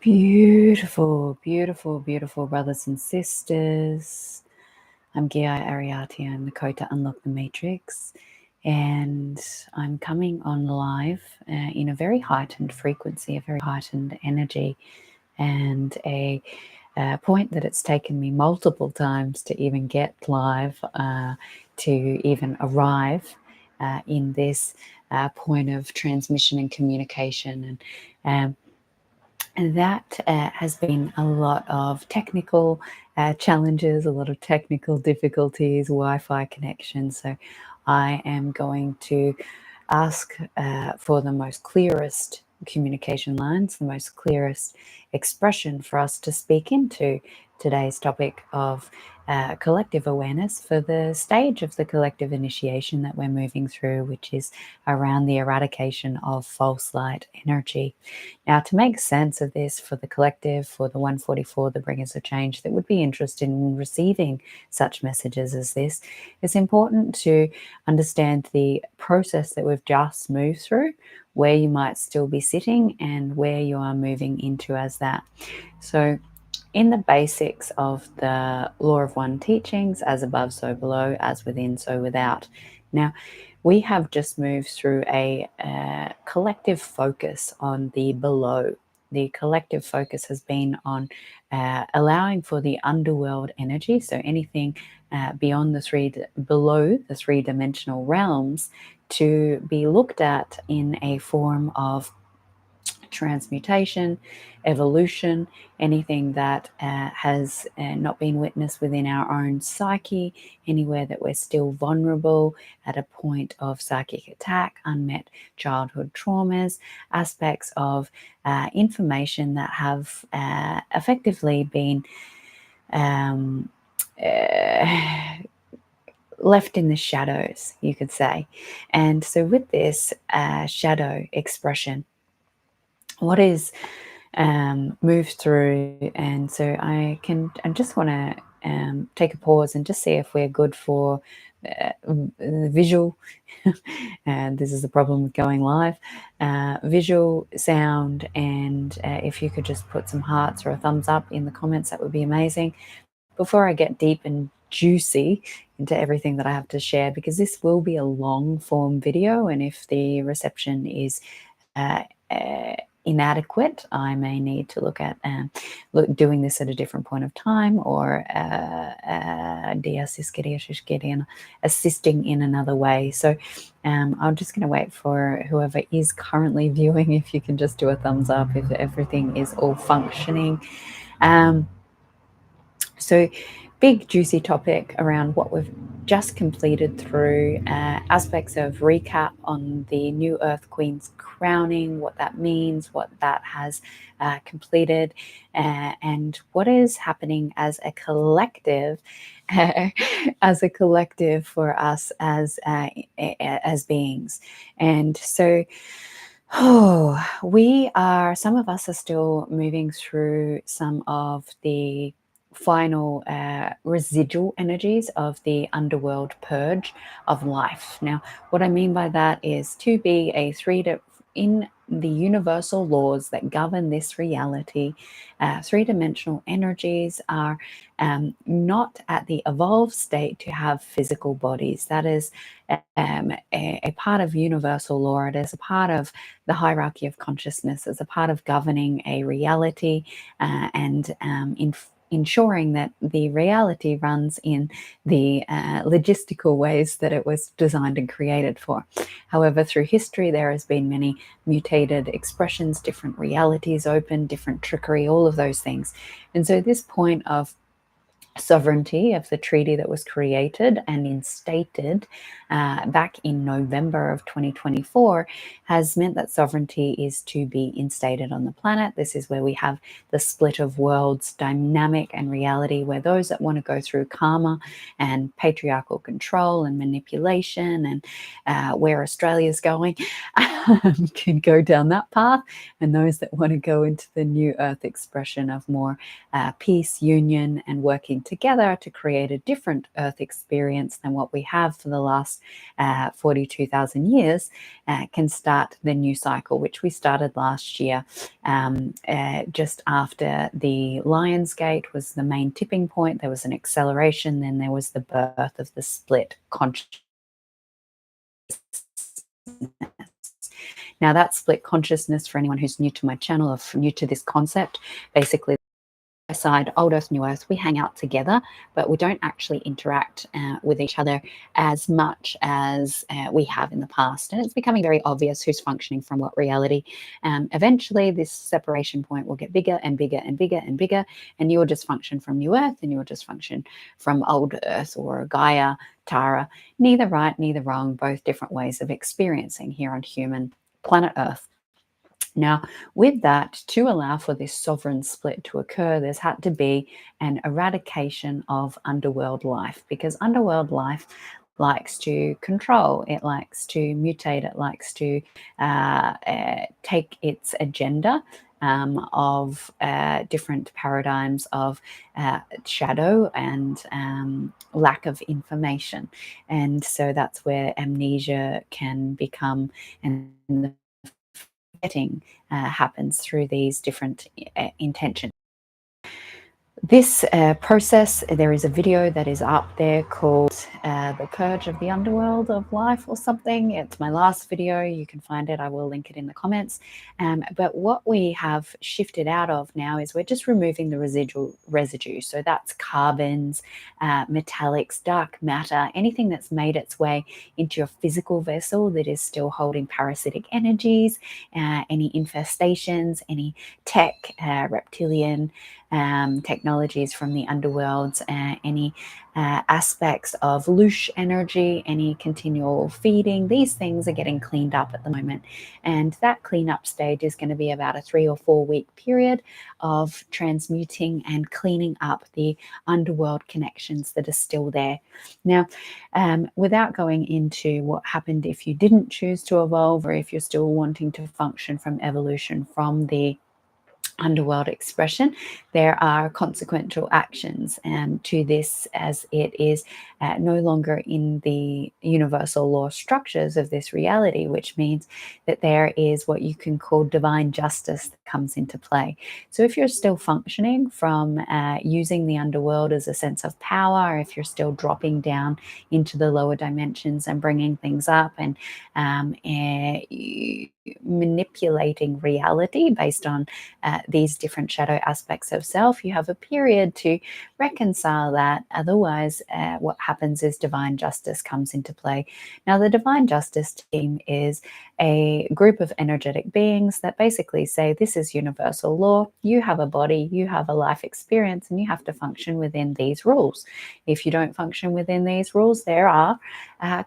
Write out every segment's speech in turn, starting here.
Beautiful, beautiful, beautiful brothers and sisters. I'm Geeia Ariati. I'm the code to unlock the matrix. And I'm coming on live in a very heightened frequency, a very heightened energy, and a point that it's taken me multiple times to even get live, to even arrive in this point of transmission and communication. And that has been a lot of technical challenges, a lot of technical difficulties, Wi-Fi connections. So I am going to ask for the most clearest communication lines, the most clearest expression for us to speak into today's topic of collective awareness for the stage of the collective initiation that we're moving through, which is around the eradication of false light energy. Now, to make sense of this for the collective, for the 144, the bringers of change that would be interested in receiving such messages as this, it's important to understand the process that we've just moved through, where you might still be sitting and where you are moving into as that. So in the basics of the Law of One teachings, as above, so below, as within, so without. Now, we have just moved through a collective focus on the below. The collective focus has been on allowing for the underworld energy, so anything beyond below the three-dimensional realms, to be looked at in a form of transmutation, evolution, anything that has not been witnessed within our own psyche, anywhere that we're still vulnerable at a point of psychic attack, unmet childhood traumas, aspects of information that have effectively been left in the shadows, you could say. And so with this shadow expression, what is moved through, and so I just want to take a pause and just see if we're good for the visual. And this is the problem with going live, visual, sound, and if you could just put some hearts or a thumbs up in the comments, that would be amazing. Before I get deep and juicy into everything that I have to share, because this will be a long form video, and if the reception is inadequate, I may need to look at doing this at a different point of time, or assisting in another way. So I'm just going to wait for whoever is currently viewing, if you can just do a thumbs up if everything is all functioning. So big juicy topic around what we've just completed through aspects of recap on the new Earth Queen's crowning, what that means, what that has completed, and what is happening as a collective, for us as beings. And so some of us are still moving through some of the final residual energies of the underworld purge of life. Now, what I mean by that is to be in the universal laws that govern this reality, three-dimensional energies are not at the evolved state to have physical bodies. That is a part of universal law. It is a part of the hierarchy of consciousness, as a part of governing a reality and ensuring that the reality runs in the logistical ways that it was designed and created for. However, through history, there has been many mutated expressions, different realities open, different trickery, all of those things. And so this point of sovereignty of the treaty that was created and instated back in November of 2024 has meant that sovereignty is to be instated on the planet. This is where we have the split of worlds dynamic and reality, where those that want to go through karma and patriarchal control and manipulation, and where Australia's going, can go down that path, and those that want to go into the new earth expression of more peace, union, and working together to create a different earth experience than what we have for the last 42,000 years, can start the new cycle, which we started last year, just after the Lion's Gate was the main tipping point. There was an acceleration, then there was the birth of the split consciousness. Now, that split consciousness, for anyone who's new to my channel or new to this concept, basically side, old earth, new earth, we hang out together, but we don't actually interact with each other as much as we have in the past. And it's becoming very obvious who's functioning from what reality. Eventually, this separation point will get bigger and bigger and bigger and bigger, and you'll just function from new earth, and you'll just function from old earth or Geeia, Tara. Neither right, neither wrong, both different ways of experiencing here on human planet Earth. Now, with that, to allow for this sovereign split to occur, there's had to be an eradication of underworld life, because underworld life likes to control, it likes to mutate, it likes to take its agenda of different paradigms of shadow and lack of information. And so that's where amnesia can become, and the happens through these different intentions. This process, there is a video that is up there called The Purge of the Underworld of Life or something. It's my last video. You can find it. I will link it in the comments. But what we have shifted out of now is we're just removing the residual residue. So that's carbons, metallics, dark matter, anything that's made its way into your physical vessel that is still holding parasitic energies, any infestations, any tech, reptilian, technologies from the underworlds, any aspects of loosh energy, any continual feeding. These things are getting cleaned up at the moment. And that cleanup stage is going to be about a 3 or 4 week period of transmuting and cleaning up the underworld connections that are still there. Now, without going into what happened if you didn't choose to evolve, or if you're still wanting to function from evolution from the underworld expression, there are consequential actions to this, as it is no longer in the universal law structures of this reality, which means that there is what you can call divine justice that comes into play. So if you're still functioning from using the underworld as a sense of power, if you're still dropping down into the lower dimensions and bringing things up and manipulating reality based on these different shadow aspects of self, you have a period to reconcile that. Otherwise, what happens is divine justice comes into play. Now, the divine justice team is a group of energetic beings that basically say, this is universal law. You have a body, you have a life experience, and you have to function within these rules. If you don't function within these rules, there are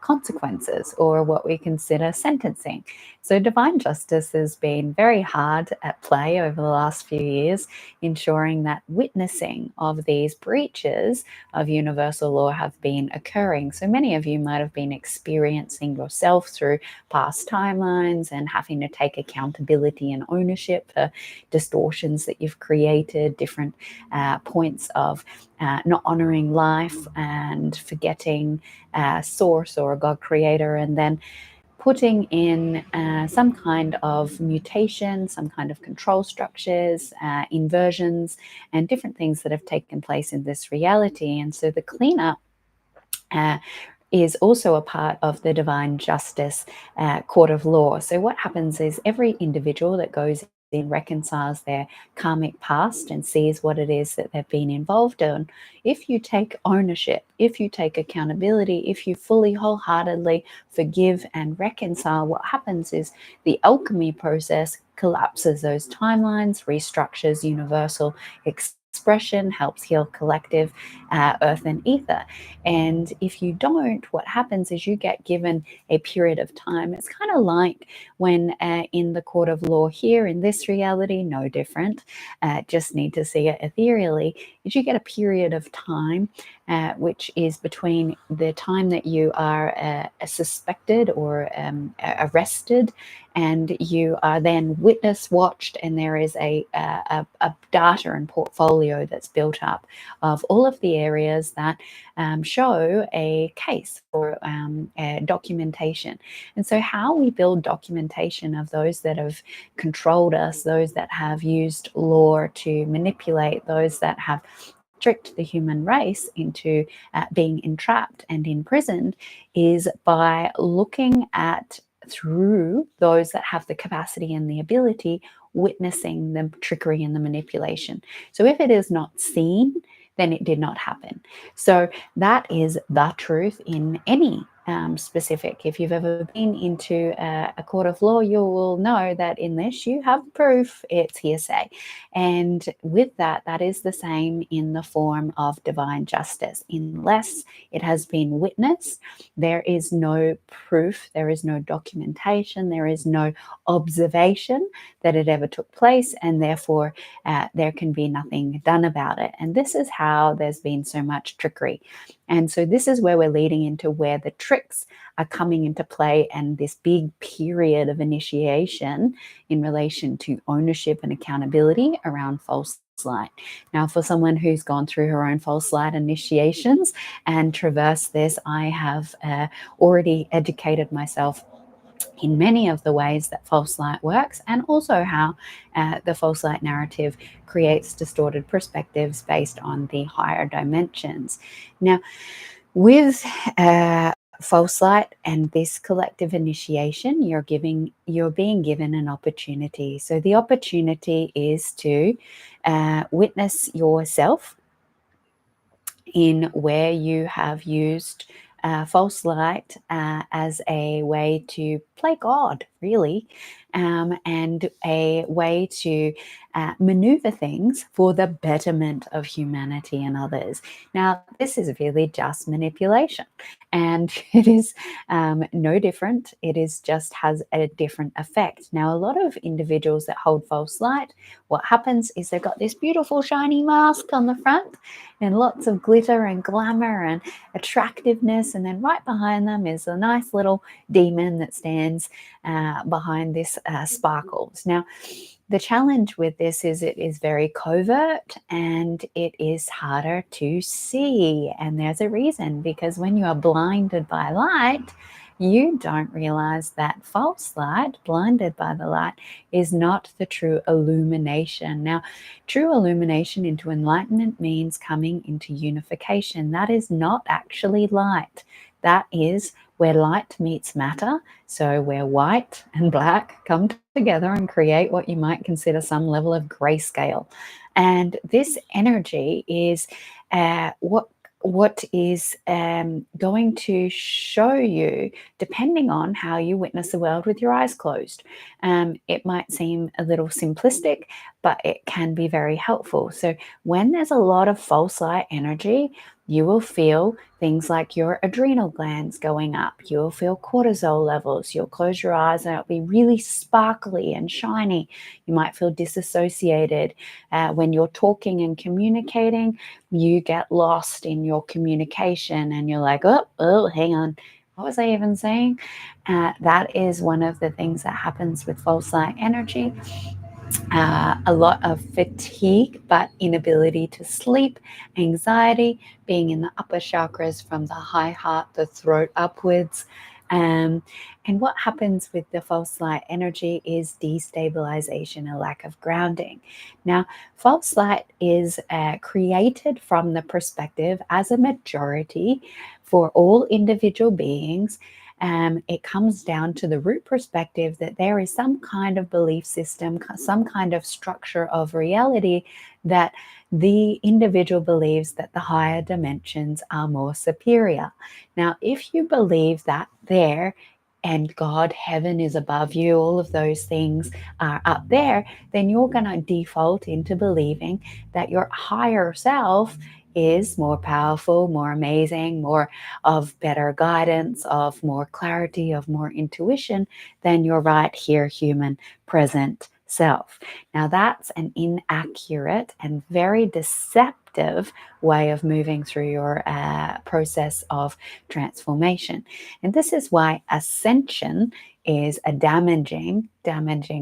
consequences, or what we consider sentencing. So divine justice has been very hard at play over the last few years, ensuring that witnessing of these breaches of universal law have been occurring. So many of you might have been experiencing yourself through past timelines and having to take accountability and ownership for distortions that you've created, different points of not honoring life and forgetting source or a God creator, and then putting in some kind of mutation, some kind of control structures, inversions, and different things that have taken place in this reality. And so the cleanup is also a part of the divine justice court of law. So what happens is every individual that goes in reconciles their karmic past and sees what it is that they've been involved in. If you take ownership, if you take accountability, if you fully wholeheartedly forgive and reconcile, what happens is the alchemy process collapses those timelines, restructures universal expression, helps heal collective earth and ether. And if you don't, what happens is you get given a period of time. It's kind of like when in the court of law here in this reality, no different, just need to see it ethereally, is you get a period of time which is between the time that you are suspected or arrested, and you are then witness watched, and there is a data and portfolio that's built up of all of the areas that show a case for documentation. And so how we build documentation of those that have controlled us, those that have used law to manipulate, those that have tricked the human race into being entrapped and imprisoned, is by looking at through those that have the capacity and the ability, witnessing the trickery and the manipulation. So if it is not seen, then it did not happen. So that is the truth in any specific. If you've ever been into a court of law, you will know that in this you have proof, it's hearsay. And with that, that is the same in the form of divine justice. Unless it has been witnessed, there is no proof, there is no documentation, there is no observation that it ever took place, and therefore there can be nothing done about it. And this is how there's been so much trickery. And so this is where we're leading into where the tricks are coming into play, and this big period of initiation in relation to ownership and accountability around false light. Now, for someone who's gone through her own false light initiations and traversed this, I have already educated myself in many of the ways that false light works, and also how the false light narrative creates distorted perspectives based on the higher dimensions. Now, with false light and this collective initiation, you're being given an opportunity. So the opportunity is to witness yourself in where you have used false light as a way to play God, really, and a way to maneuver things for the betterment of humanity and others. Now, this is really just manipulation, and it is no different. It is just has a different effect. Now, a lot of individuals that hold false light, what happens is they've got this beautiful shiny mask on the front and lots of glitter and glamour and attractiveness, and then right behind them is a nice little demon that stands behind this sparkles. Now, the challenge with this is it is very covert and it is harder to see. And there's a reason, because when you are blinded by light, you don't realize that false light, blinded by the light, is not the true illumination. Now, true illumination into enlightenment means coming into unification. That is not actually light. That is where light meets matter. So where white and black come together and create what you might consider some level of grayscale. And this energy is what is going to show you, depending on how you witness the world with your eyes closed. It might seem a little simplistic, but it can be very helpful. So when there's a lot of false light energy, you will feel things like your adrenal glands going up. You'll feel cortisol levels. You'll close your eyes and it'll be really sparkly and shiny. You might feel disassociated. When you're talking and communicating, you get lost in your communication and you're like, oh, hang on. What was I even saying? That is one of the things that happens with false light energy. A lot of fatigue, but inability to sleep, anxiety, being in the upper chakras from the high heart, the throat upwards. And what happens with the false light energy is destabilization, a lack of grounding. Now, false light is created from the perspective as a majority for all individual beings. It comes down to the root perspective that there is some kind of belief system, some kind of structure of reality that the individual believes that the higher dimensions are more superior. Now, if you believe that there and God, heaven is above you, all of those things are up there, then you're going to default into believing that your higher self is more powerful, more amazing, more of better guidance, of more clarity, of more intuition than your right here human present self. Now, that's an inaccurate and very deceptive way of moving through your process of transformation. And this is why ascension is a damaging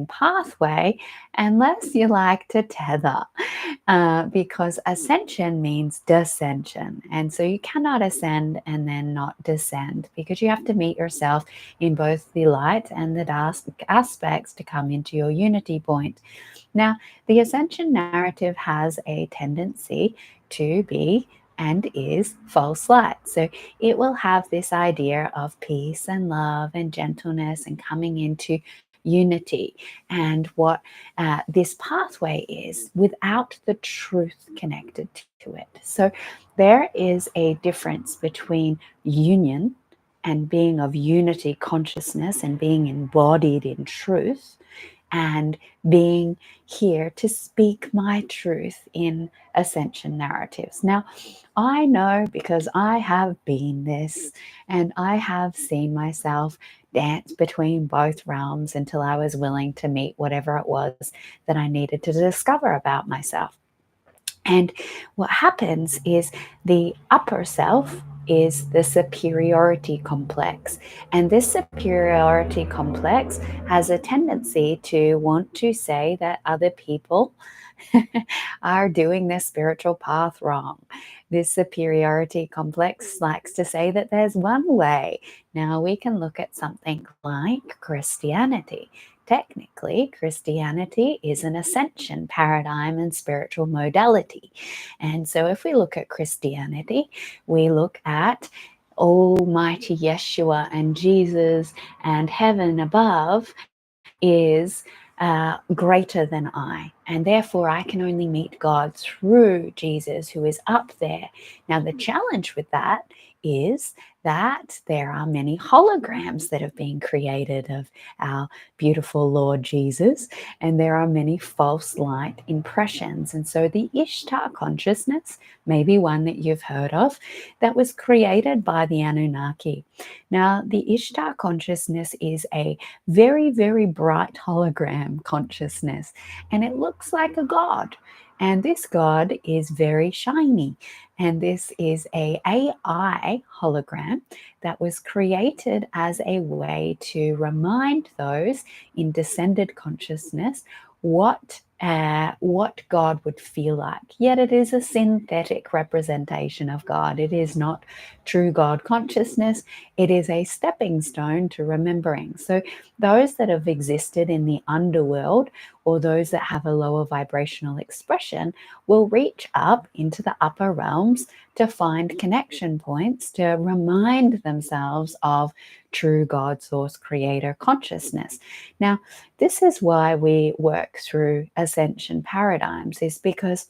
pathway unless you like to tether, because ascension means descension. And so you cannot ascend and then not descend, because you have to meet yourself in both the light and the dark aspects to come into your unity point. Now, the ascension narrative has a tendency to be and is false light. So it will have this idea of peace and love and gentleness and coming into unity, and what this pathway is without the truth connected to it. So there is a difference between union and being of unity consciousness and being embodied in truth, and being here to speak my truth in ascension narratives. Now, I know because I have been this, and I have seen myself dance between both realms until I was willing to meet whatever it was that I needed to discover about myself. And what happens is the upper self is the superiority complex. And this superiority complex has a tendency to want to say that other people are doing their spiritual path wrong. This superiority complex likes to say that there's one way. Now, we can look at something like Christianity. Technically, Christianity is an ascension paradigm and spiritual modality. And so if we look at Christianity, we look at Almighty Yeshua and Jesus and heaven above is greater than I, and therefore I can only meet God through Jesus, who is up there. Now, the challenge with that is that there are many holograms that have been created of our beautiful Lord Jesus, and there are many false light impressions. And so the Ishtar consciousness may be one that you've heard of, that was created by the Anunnaki. Now, the Ishtar consciousness is a very, very bright hologram consciousness, and it looks like a god. And this god is very shiny. And this is a AI hologram that was created as a way to remind those in descended consciousness what God would feel like. Yet it is a synthetic representation of God. It is not true God consciousness. It is a stepping stone to remembering. So those that have existed in the underworld, or those that have a lower vibrational expression, will reach up into the upper realms to find connection points to remind themselves of true God, source, creator consciousness. Now, this is why we work through ascension paradigms, is because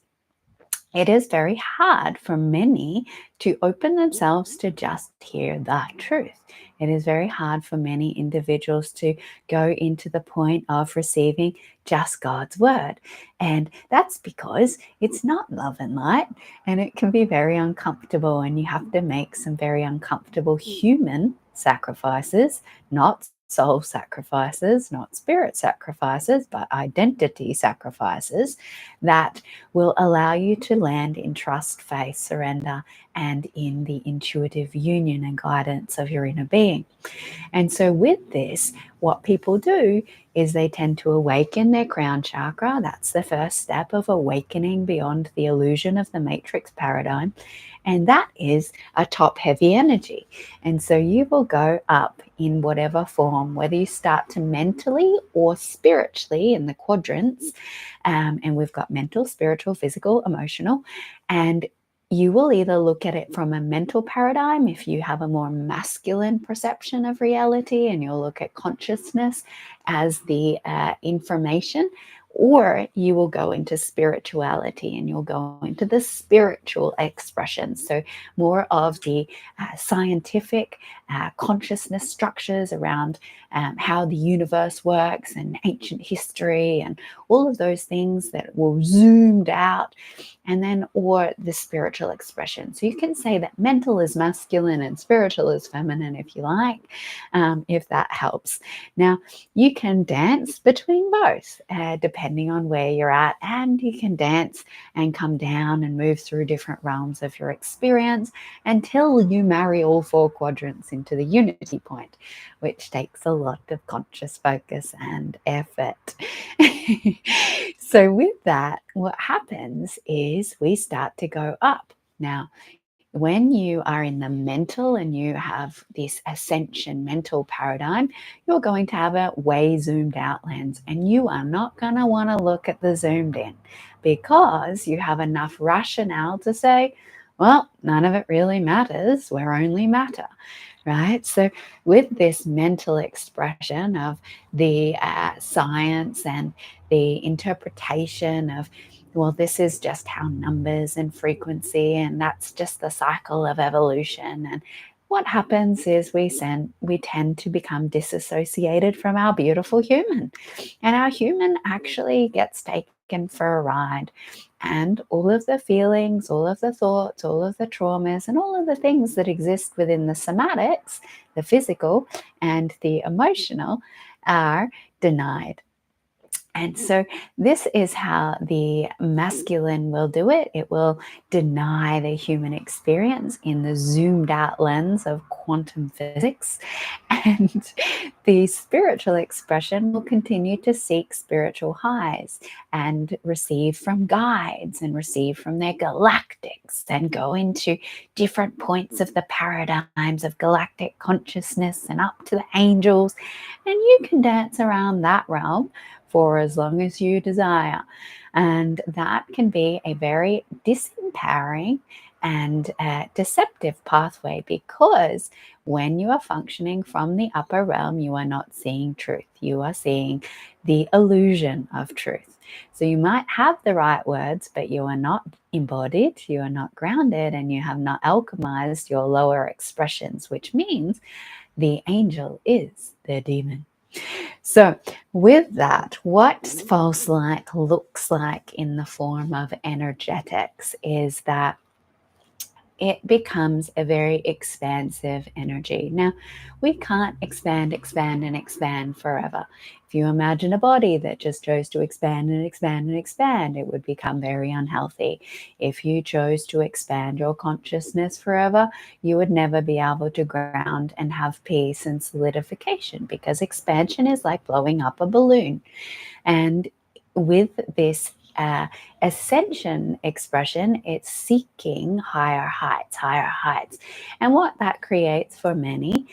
it is very hard for many to open themselves to just hear the truth. It is very hard for many individuals to go into the point of receiving just God's word. And that's because it's not love and light, and it can be very uncomfortable, and you have to make some very uncomfortable human sacrifices, not soul sacrifices, not spirit sacrifices, but identity sacrifices that will allow you to land in trust, faith, surrender, and in the intuitive union and guidance of your inner being. And so with this, what people do is they tend to awaken their crown chakra. That's the first step of awakening beyond the illusion of the matrix paradigm. And that is a top heavy energy. And so you will go up in whatever form, whether you start to mentally or spiritually in the quadrants. And we've got mental, spiritual, physical, emotional. And you will either look at it from a mental paradigm if you have a more masculine perception of reality, and you'll look at consciousness as the information, or you will go into spirituality and you'll go into the spiritual expression. So more of the scientific consciousness structures around how the universe works and ancient history and all of those things that will zoomed out, and then or the spiritual expression. So you can say that mental is masculine and spiritual is feminine, if you like, if that helps. Now, you can dance between both, depending on where you're at, and you can dance and come down and move through different realms of your experience until you marry all four quadrants into the unity point, which takes a lot of conscious focus and effort. So with that, what happens is we start to go up. Now, when you are in the mental and you have this ascension mental paradigm, you're going to have a way zoomed out lens, and you are not going to want to look at the zoomed in, because you have enough rationale to say, well, none of it really matters. We're only matter, right? So with this mental expression of the science and the interpretation of, well, this is just how numbers and frequency, and that's just the cycle of evolution. And what happens is we tend to become disassociated from our beautiful human, and our human actually gets taken for a ride. And all of the feelings, all of the thoughts, all of the traumas, and all of the things that exist within the somatics, the physical and the emotional, are denied. And so this is how the masculine will do it. It will deny the human experience in the zoomed out lens of quantum physics. And the spiritual expression will continue to seek spiritual highs and receive from guides and receive from their galactics and go into different points of the paradigms of galactic consciousness and up to the angels. And you can dance around that realm for as long as you desire. And that can be a very disempowering and deceptive pathway, because when you are functioning from the upper realm, you are not seeing truth. You are seeing the illusion of truth. So you might have the right words, but you are not embodied, you are not grounded, and you have not alchemized your lower expressions, which means the angel is the demon. So with that, what false light looks like in the form of energetics is that it becomes a very expansive energy. Now, we can't expand forever. If you imagine a body that just chose to expand and expand and expand, it would become very unhealthy. If you chose to expand your consciousness forever, you would never be able to ground and have peace and solidification, because expansion is like blowing up a balloon. And with this ascension expression, it's seeking higher heights, higher heights. And what that creates for many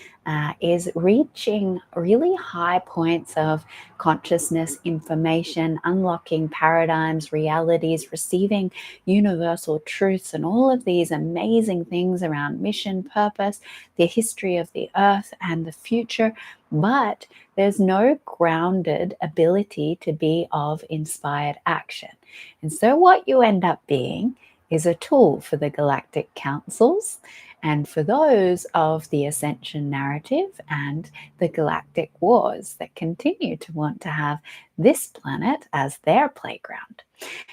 is reaching really high points of consciousness, information, unlocking paradigms, realities, receiving universal truths, and all of these amazing things around mission, purpose, the history of the earth and the future. But there's no grounded ability to be of inspired action. And so what you end up being is a tool for the galactic councils and for those of the ascension narrative and the galactic wars that continue to want to have this planet as their playground.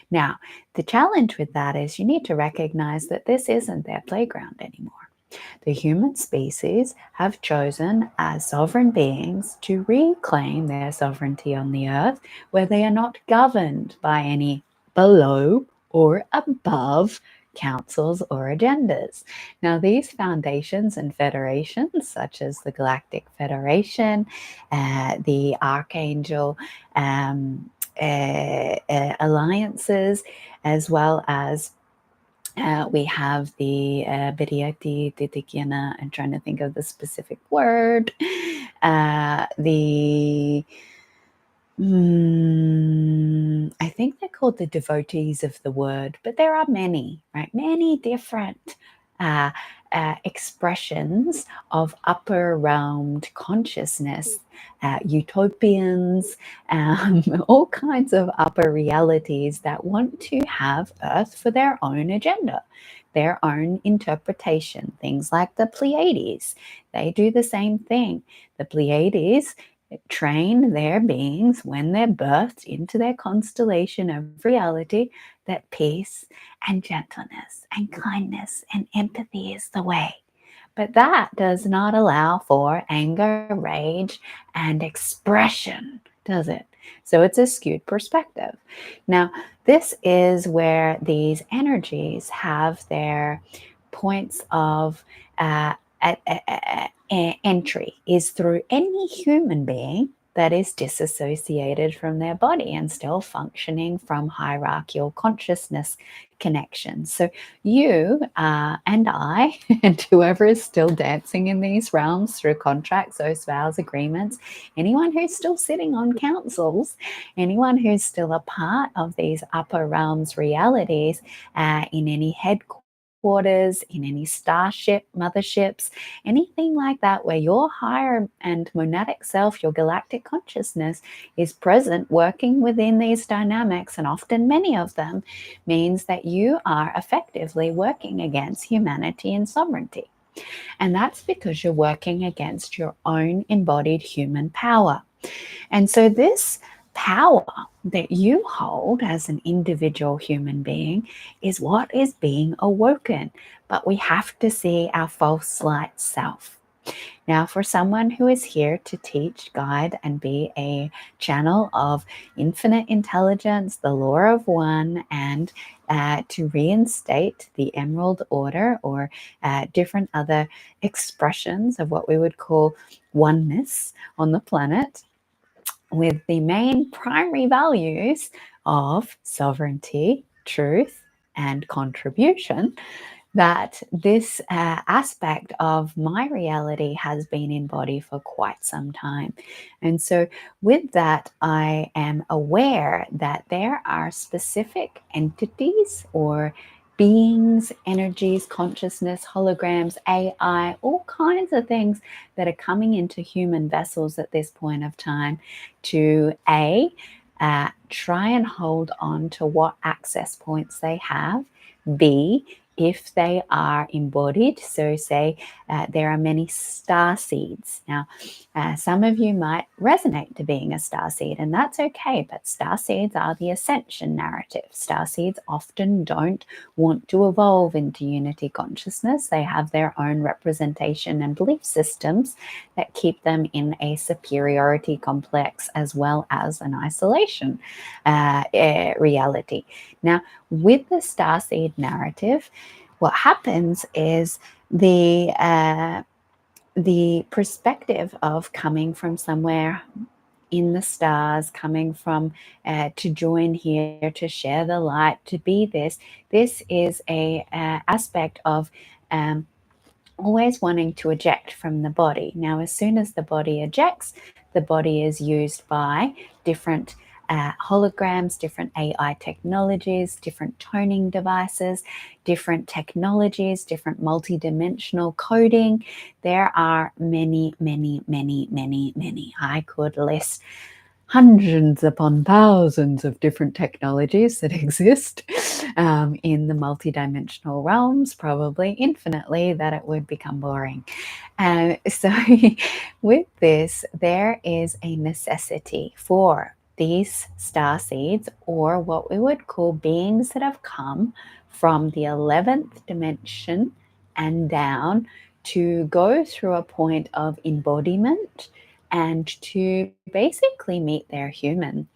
Now, the challenge with that is you need to recognize that this isn't their playground anymore. The human species have chosen as sovereign beings to reclaim their sovereignty on the earth, where they are not governed by any below or above councils or agendas. Now, these foundations and federations, such as the Galactic Federation, the Archangel alliances, as well as we have the Biriati Titikiana, I'm trying to think of the specific word, I think they're called the devotees of the word, but there are many, right? Many different expressions of upper realmed consciousness, utopians, all kinds of upper realities that want to have Earth for their own agenda, their own interpretation. Things like the Pleiades, they do the same thing. The Pleiades train their beings when they're birthed into their constellation of reality that peace and gentleness and kindness and empathy is the way. But that does not allow for anger, rage, and expression, does it? So it's a skewed perspective. Now, this is where these energies have their points of entry, is through any human being that is disassociated from their body and still functioning from hierarchical consciousness connections. So you and I and whoever is still dancing in these realms through contracts, oaths, vows, agreements, anyone who's still sitting on councils, anyone who's still a part of these upper realms realities in any headquarters, in any starship, motherships, anything like that, where your higher and monadic self, your galactic consciousness, is present working within these dynamics, and often many of them, means that you are effectively working against humanity and sovereignty. And that's because you're working against your own embodied human power. And so this power that you hold as an individual human being is what is being awoken. But we have to see our false light self. Now, for someone who is here to teach, guide, and be a channel of infinite intelligence, the law of one, and to reinstate the Emerald Order or different other expressions of what we would call oneness on the planet, with the main primary values of sovereignty, truth, and contribution, that this aspect of my reality has been in body for quite some time. And so with that, I am aware that there are specific entities or beings, energies, consciousness, holograms, AI, all kinds of things that are coming into human vessels at this point of time to try and hold on to what access points they have. B, if they are embodied, so say there are many star seeds. Now, some of you might resonate to being a star seed, and that's okay, but star seeds are the ascension narrative. Star seeds often don't want to evolve into unity consciousness. They have their own representation and belief systems that keep them in a superiority complex as well as an isolation reality. Now, with the starseed narrative, what happens is the perspective of coming from somewhere in the stars, coming from to join here, to share the light, to be this. This is a aspect of always wanting to eject from the body. Now, as soon as the body ejects, the body is used by different holograms, different AI technologies, different toning devices, different technologies, different multidimensional coding. There are many, many, many, many, many. I could list hundreds upon thousands of different technologies that exist in the multidimensional realms, probably infinitely, that it would become boring. So with this, there is a necessity for these star seeds, or what we would call beings that have come from the 11th dimension and down, to go through a point of embodiment and to basically meet their human,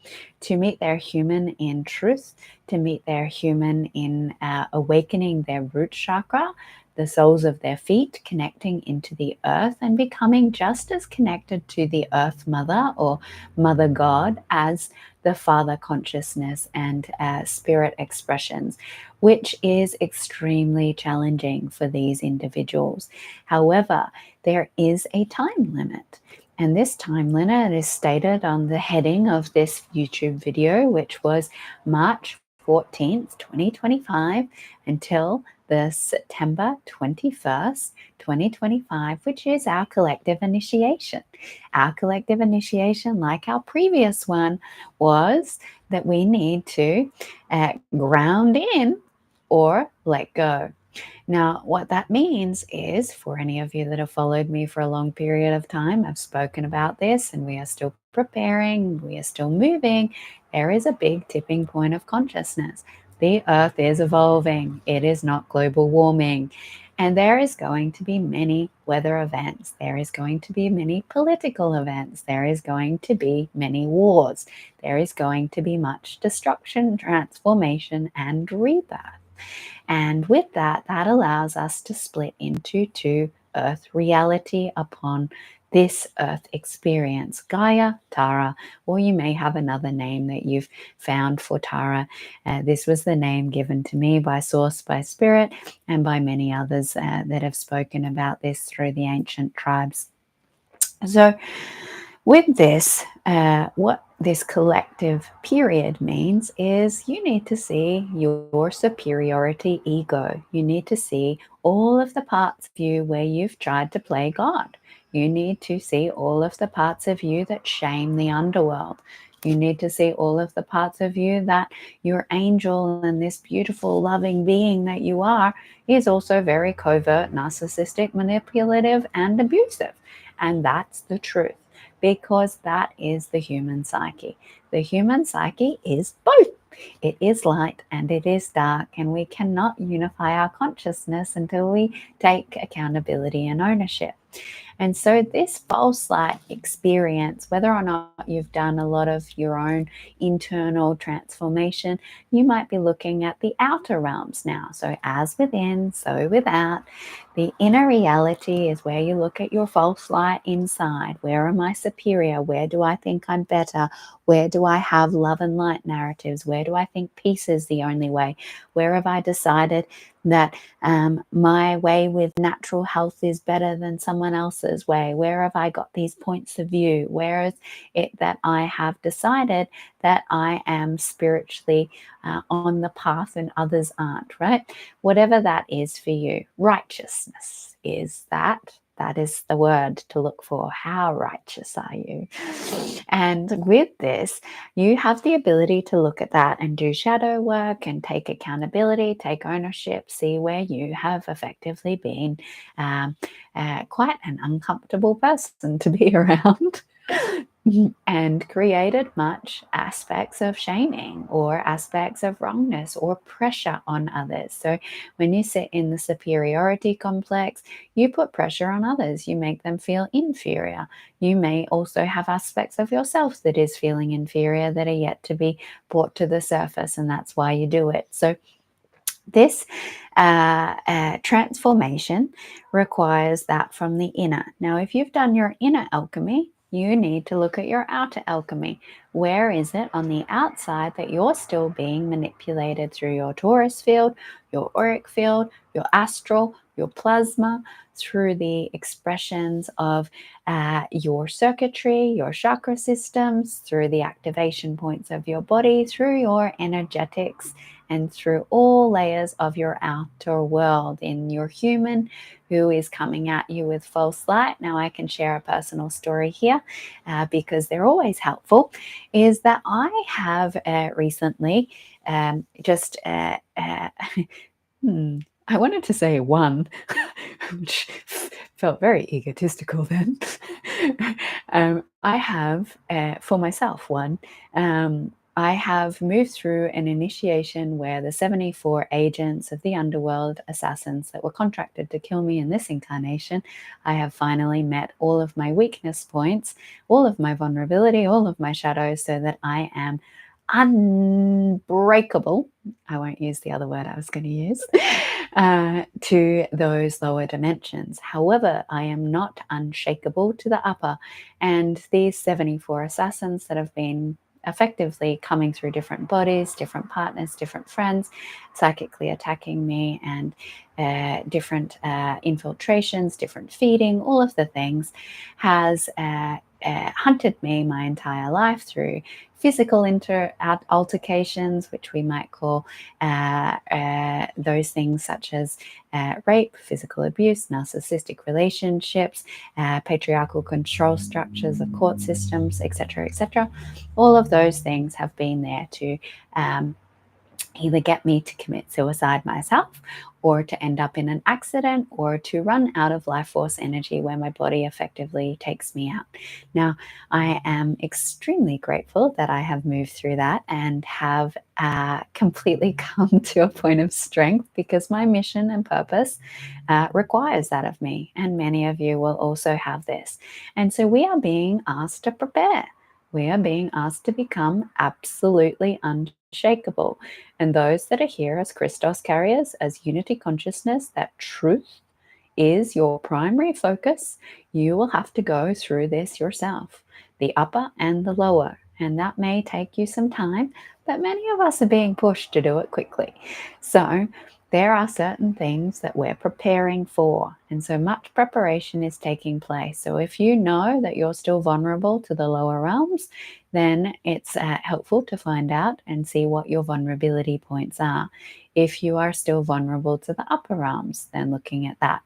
in truth, to meet their human in awakening their root chakra, the soles of their feet, connecting into the earth and becoming just as connected to the earth mother or mother God as the father consciousness and spirit expressions, which is extremely challenging for these individuals. However, there is a time limit. And this time limit is stated on the heading of this YouTube video, which was March 14th, 2025 until the September 21st, 2025, which is our collective initiation. Our collective initiation, like our previous one, was that we need to ground in or let go. Now, what that means is, for any of you that have followed me for a long period of time, I've spoken about this and we are still preparing, we are still moving. There is a big tipping point of consciousness. The earth is evolving, it is not global warming. And there is going to be many weather events. There is going to be many political events. There is going to be many wars. There is going to be much destruction, transformation, and rebirth. And with that, that allows us to split into two earth reality upon this earth experience, Geeia, Tara, or you may have another name that you've found for Tara. This was the name given to me by Source, by Spirit, and by many others that have spoken about this through the ancient tribes. So with this, what this collective period means is you need to see your superiority ego. You need to see all of the parts of you where you've tried to play God. You need to see all of the parts of you that shame the underworld. You need to see all of the parts of you that your angel and this beautiful, loving being that you are is also very covert, narcissistic, manipulative, and abusive. And that's the truth, because that is the human psyche. The human psyche is both. It is light and it is dark, and we cannot unify our consciousness until we take accountability and ownership. And so this false light experience, whether or not you've done a lot of your own internal transformation, you might be looking at the outer realms now. So as within, so without. The inner reality is where you look at your false light inside. Where am I superior? Where do I think I'm better? Where do I have love and light narratives? Where do I think peace is the only way? Where have I decided that my way with natural health is better than someone else's way? Where have I got these points of view? Where is it that I have decided that I am spiritually on the path and others aren't, right? Whatever that is for you. Righteousness is that. That is the word to look for. How righteous are you? And with this, you have the ability to look at that and do shadow work and take accountability, take ownership, see where you have effectively been quite an uncomfortable person to be around. And created much aspects of shaming or aspects of wrongness or pressure on others. So when you sit in the superiority complex, you put pressure on others. You make them feel inferior. You may also have aspects of yourself that is feeling inferior that are yet to be brought to the surface, and that's why you do it. So this transformation requires that from the inner. Now, if you've done your inner alchemy, you need to look at your outer alchemy. Where is it on the outside that you're still being manipulated through your Taurus field, your auric field, your astral, your plasma, through the expressions of your circuitry, your chakra systems, through the activation points of your body, through your energetics, and through all layers of your outer world in your human who is coming at you with false light. Now, I can share a personal story here because they're always helpful, is that I have recently just I wanted to say one, which felt very egotistical then. I have, for myself, one. I have moved through an initiation where the 74 agents of the underworld assassins that were contracted to kill me in this incarnation, I have finally met all of my weakness points, all of my vulnerability, all of my shadows, so that I am unbreakable. I won't use the other word I was going to use to those lower dimensions. However, I am not unshakable to the upper. And these 74 assassins that have been effectively coming through different bodies, different partners, different friends, psychically attacking me, and different infiltrations, different feeding, all of the things, has hunted me my entire life through physical altercations, which we might call those things such as rape, physical abuse, narcissistic relationships, patriarchal control structures of court systems, etc., etc. All of those things have been there to either get me to commit suicide myself, or to end up in an accident, or to run out of life force energy where my body effectively takes me out. Now, I am extremely grateful that I have moved through that and have completely come to a point of strength, because my mission and purpose requires that of me. And many of you will also have this. And so we are being asked to prepare. We are being asked to become absolutely unshakable. And those that are here as Christos carriers, as unity consciousness, that truth is your primary focus, you will have to go through this yourself, the upper and the lower. And that may take you some time, but many of us are being pushed to do it quickly. So there are certain things that we're preparing for. And so much preparation is taking place. So if you know that you're still vulnerable to the lower realms, then it's helpful to find out and see what your vulnerability points are. If you are still vulnerable to the upper realms, then looking at that.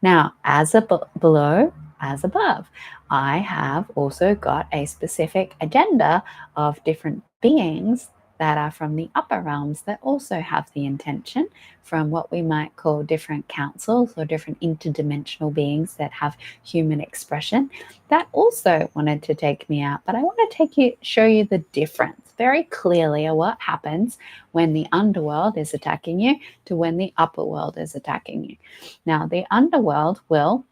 Now, as below, as above, I have also got a specific agenda of different beings that are from the upper realms that also have the intention from what we might call different councils or different interdimensional beings that have human expression that also wanted to take me out. But I want to show you the difference very clearly of what happens when the underworld is attacking you to when the upper world is attacking you. Now, the underworld will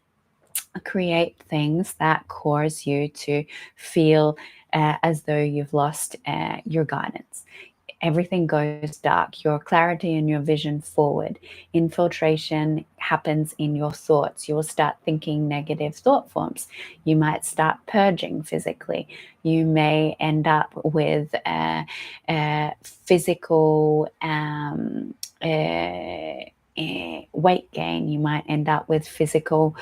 create things that cause you to feel as though you've lost your guidance. Everything goes dark, your clarity and your vision forward. Infiltration happens in your thoughts. You will start thinking negative thought forms. You might start purging physically. You may end up with physical weight gain. You might end up with physical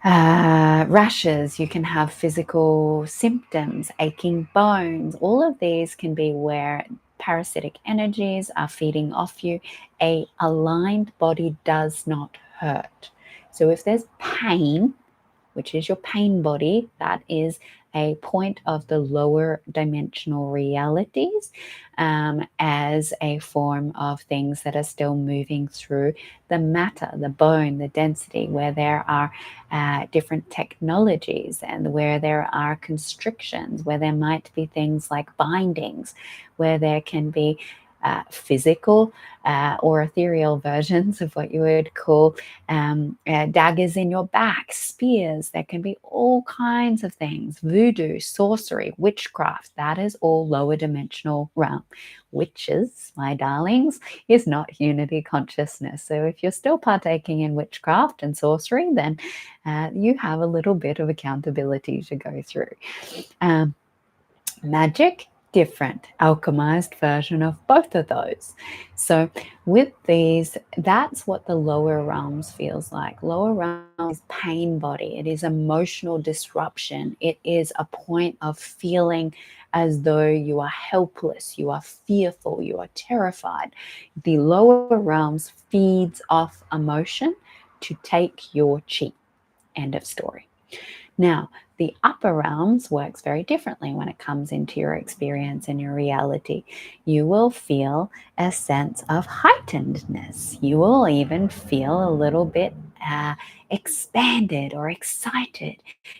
rashes. You can have physical symptoms, aching bones. All of these can be where parasitic energies are feeding off you. A aligned body does not hurt. So if there's pain, which is your pain body, that is a point of the lower dimensional realities as a form of things that are still moving through the matter, the bone, the density, where there are different technologies and where there are constrictions, where there might be things like bindings, where there can be physical or ethereal versions of what you would call daggers in your back, spears. There can be all kinds of things. Voodoo, sorcery, witchcraft, that is all lower dimensional realm. Witches, my darlings, is not unity consciousness. So if you're still partaking in witchcraft and sorcery, then you have a little bit of accountability to go through. Magic, different, alchemized version of both of those. So with these, that's what the lower realms feels like. Lower realms is pain body. It is emotional disruption. It is a point of feeling as though you are helpless, you are fearful, you are terrified. The lower realms feeds off emotion to take your chi. End of story. Now, the upper realms works very differently when it comes into your experience and your reality. You will feel a sense of heightenedness. You will even feel a little bit expanded or excited.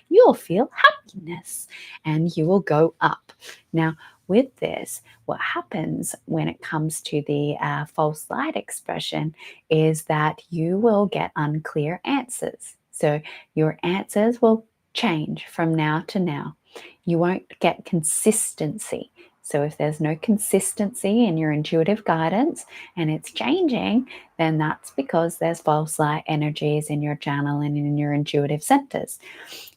You'll feel happiness and you will go up. Now, with this, what happens when it comes to the false light expression is that you will get unclear answers. So your answers will change from now to now. You won't get consistency. So if there's no consistency in your intuitive guidance and it's changing, then that's because there's false light energies in your channel and in your intuitive centers.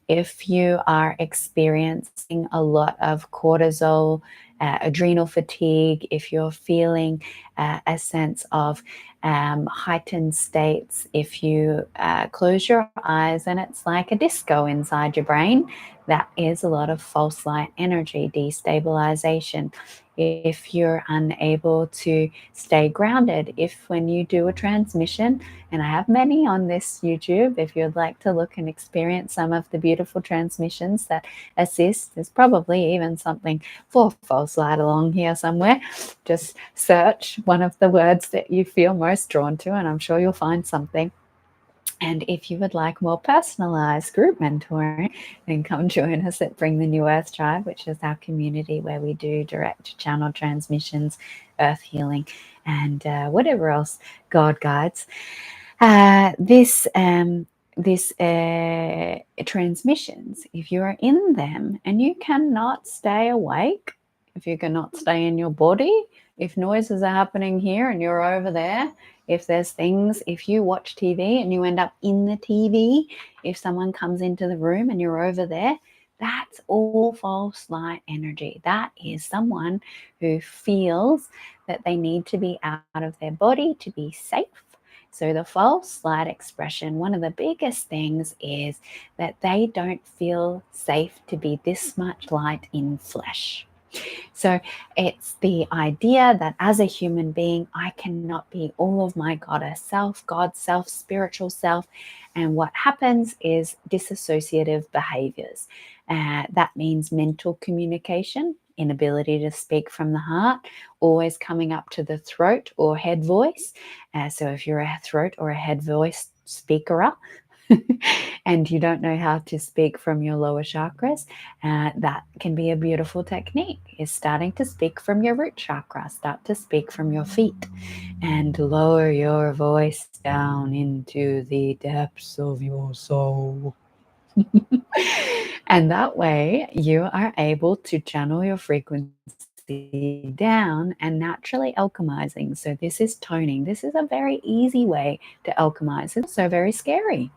If you are experiencing a lot of cortisol adrenal fatigue, if you're feeling a sense of heightened states, if you close your eyes and it's like a disco inside your brain, that is a lot of false light energy, destabilization. If you're unable to stay grounded, if when you do a transmission, and I have many on this YouTube, if you'd like to look and experience some of the beautiful transmissions that assist, there's probably even something for false light along here somewhere. Just search one of the words that you feel most drawn to, and I'm sure you'll find something. And if you would like more personalized group mentoring, then come join us at Bring the New Earth Tribe, which is our community where we do direct channel transmissions, earth healing, and whatever else God guides. This transmissions, if you are in them and you cannot stay awake, if you cannot stay in your body, if noises are happening here and you're over there, if there's things, if you watch TV and you end up in the TV, if someone comes into the room and you're over there, that's all false light energy. That is someone who feels that they need to be out of their body to be safe. So the false light expression, one of the biggest things is that they don't feel safe to be this much light in flesh. So it's the idea that as a human being, I cannot be all of my goddess self, God self, spiritual self. And what happens is disassociative behaviors. That means mental communication, inability to speak from the heart, always coming up to the throat or head voice. So if you're a throat or a head voice speaker, and you don't know how to speak from your lower chakras, that can be a beautiful technique, is starting to speak from your root chakra. Start to speak from your feet and lower your voice down into the depths of your soul. And that way you are able to channel your frequency down and naturally alchemizing. So this is toning. This is a very easy way to alchemize. It's also very scary.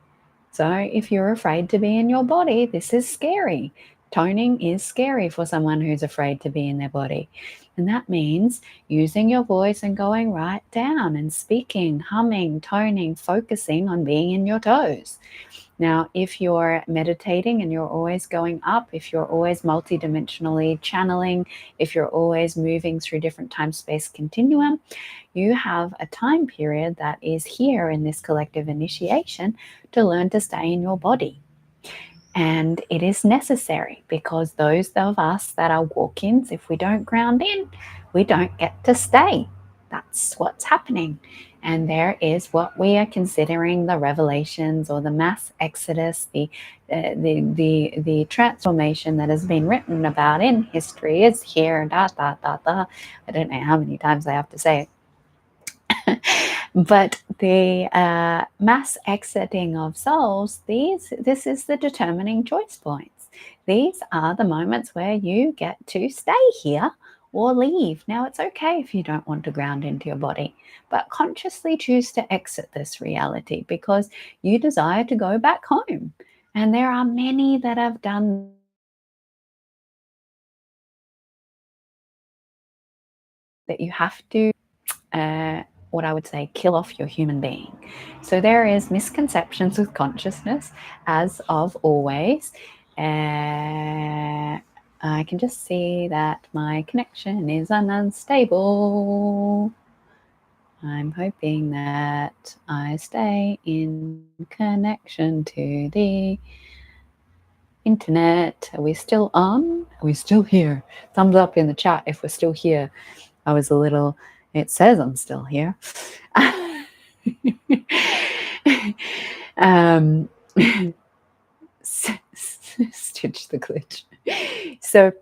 So if you're afraid to be in your body, this is scary. Toning is scary for someone who's afraid to be in their body. And that means using your voice and going right down and speaking, humming, toning, focusing on being in your toes. Now, if you're meditating and you're always going up, if you're always multidimensionally channeling, if you're always moving through different time-space continuum, you have a time period that is here in this collective initiation to learn to stay in your body. And it is necessary because those of us that are walk-ins, if we don't ground in, we don't get to stay. That's what's happening. And there is what we are considering the revelations or the mass exodus, the transformation that has been written about in history is here. I don't know how many times I have to say it. But the mass exiting of souls, this is the determining choice points. These are the moments where you get to stay here or leave. Now, it's okay if you don't want to ground into your body, but consciously choose to exit this reality because you desire to go back home. And there are many that have done that. You have to what I would say, kill off your human being. So there is misconceptions with consciousness, as of always. I can just see that my connection is unstable. I'm hoping that I stay in connection to the internet. Are we still on? Are we still here? Thumbs up in the chat if we're still here. I was a little, it says I'm still here. Stitch the glitch. So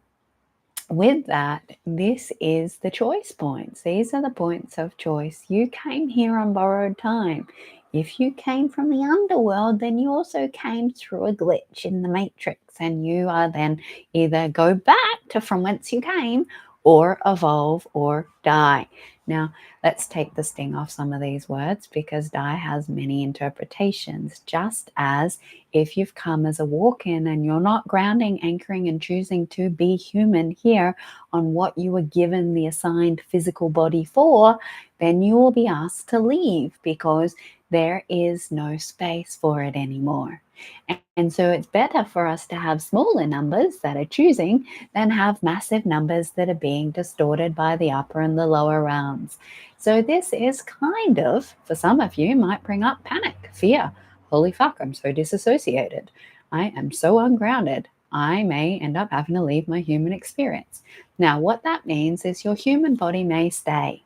with that, this is the choice points. These are the points of choice. You came here on borrowed time. If you came from the underworld, then you also came through a glitch in the matrix, and you are then either go back to from whence you came, or evolve or die. Now, let's take the sting off some of these words because die has many interpretations, just as if you've come as a walk-in and you're not grounding, anchoring, and choosing to be human here on what you were given the assigned physical body for, then you will be asked to leave because there is no space for it anymore. And so it's better for us to have smaller numbers that are choosing than have massive numbers that are being distorted by the upper and the lower realms. So this is kind of, for some of you, might bring up panic, fear. Holy fuck, I'm so disassociated. I am so ungrounded. I may end up having to leave my human experience. Now, what that means is your human body may stay,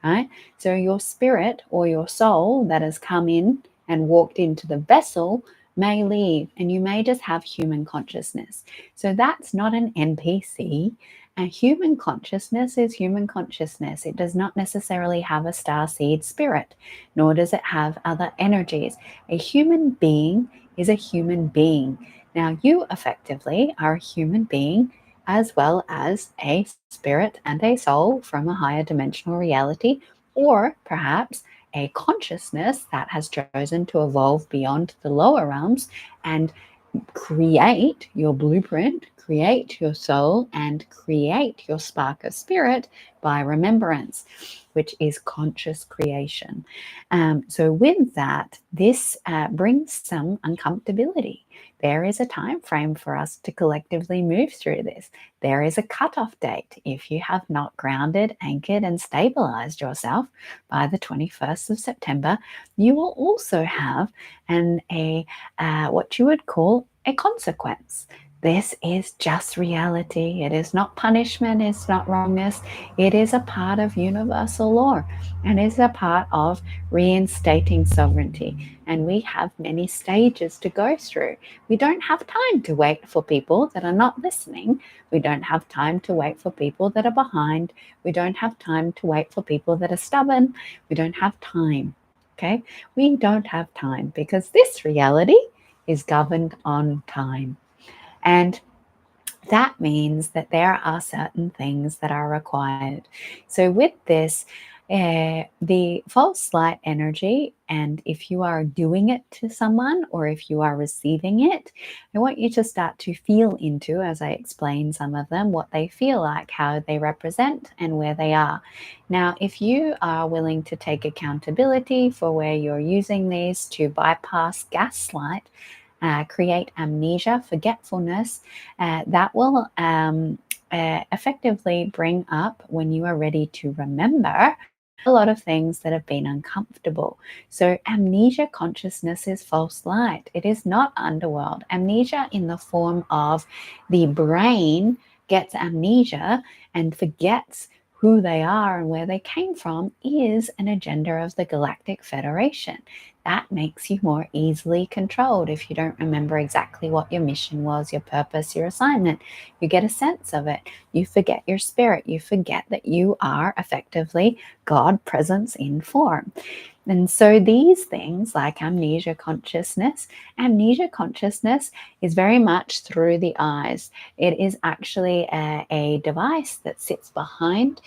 right? So your spirit or your soul that has come in and walked into the vessel may leave, and you may just have human consciousness. So that's not an NPC. A human consciousness is human consciousness. It does not necessarily have a starseed spirit, nor does it have other energies. A human being is a human being. Now, you effectively are a human being as well as a spirit and a soul from a higher dimensional reality, or perhaps a consciousness that has chosen to evolve beyond the lower realms and create your blueprint, create your soul, and create your spark of spirit by remembrance, which is conscious creation. So with that, this brings some uncomfortability. There is a time frame for us to collectively move through this. There is a cutoff date. If you have not grounded, anchored, and stabilized yourself by the 21st of September, you will also have what you would call a consequence. This is just reality. It is not punishment. It's not wrongness. It is a part of universal law and is a part of reinstating sovereignty. And we have many stages to go through. We don't have time to wait for people that are not listening. We don't have time to wait for people that are behind. We don't have time to wait for people that are stubborn. We don't have time. Okay? We don't have time because this reality is governed on time. And that means that there are certain things that are required. So with this, the false light energy, and if you are doing it to someone or if you are receiving it, I want you to start to feel into, as I explain some of them, what they feel like, how they represent, and where they are. Now, if you are willing to take accountability for where you're using these to bypass gaslight, create amnesia, forgetfulness, that will effectively bring up, when you are ready to remember, a lot of things that have been uncomfortable. So amnesia consciousness is false light. It is not underworld. Amnesia in the form of the brain gets amnesia and forgets who they are and where they came from is an agenda of the Galactic Federation. That makes you more easily controlled if you don't remember exactly what your mission was, your purpose, your assignment. You get a sense of it. You forget your spirit. You forget that you are effectively God presence in form. And so these things like amnesia consciousness is very much through the eyes. It is actually a device that sits behind.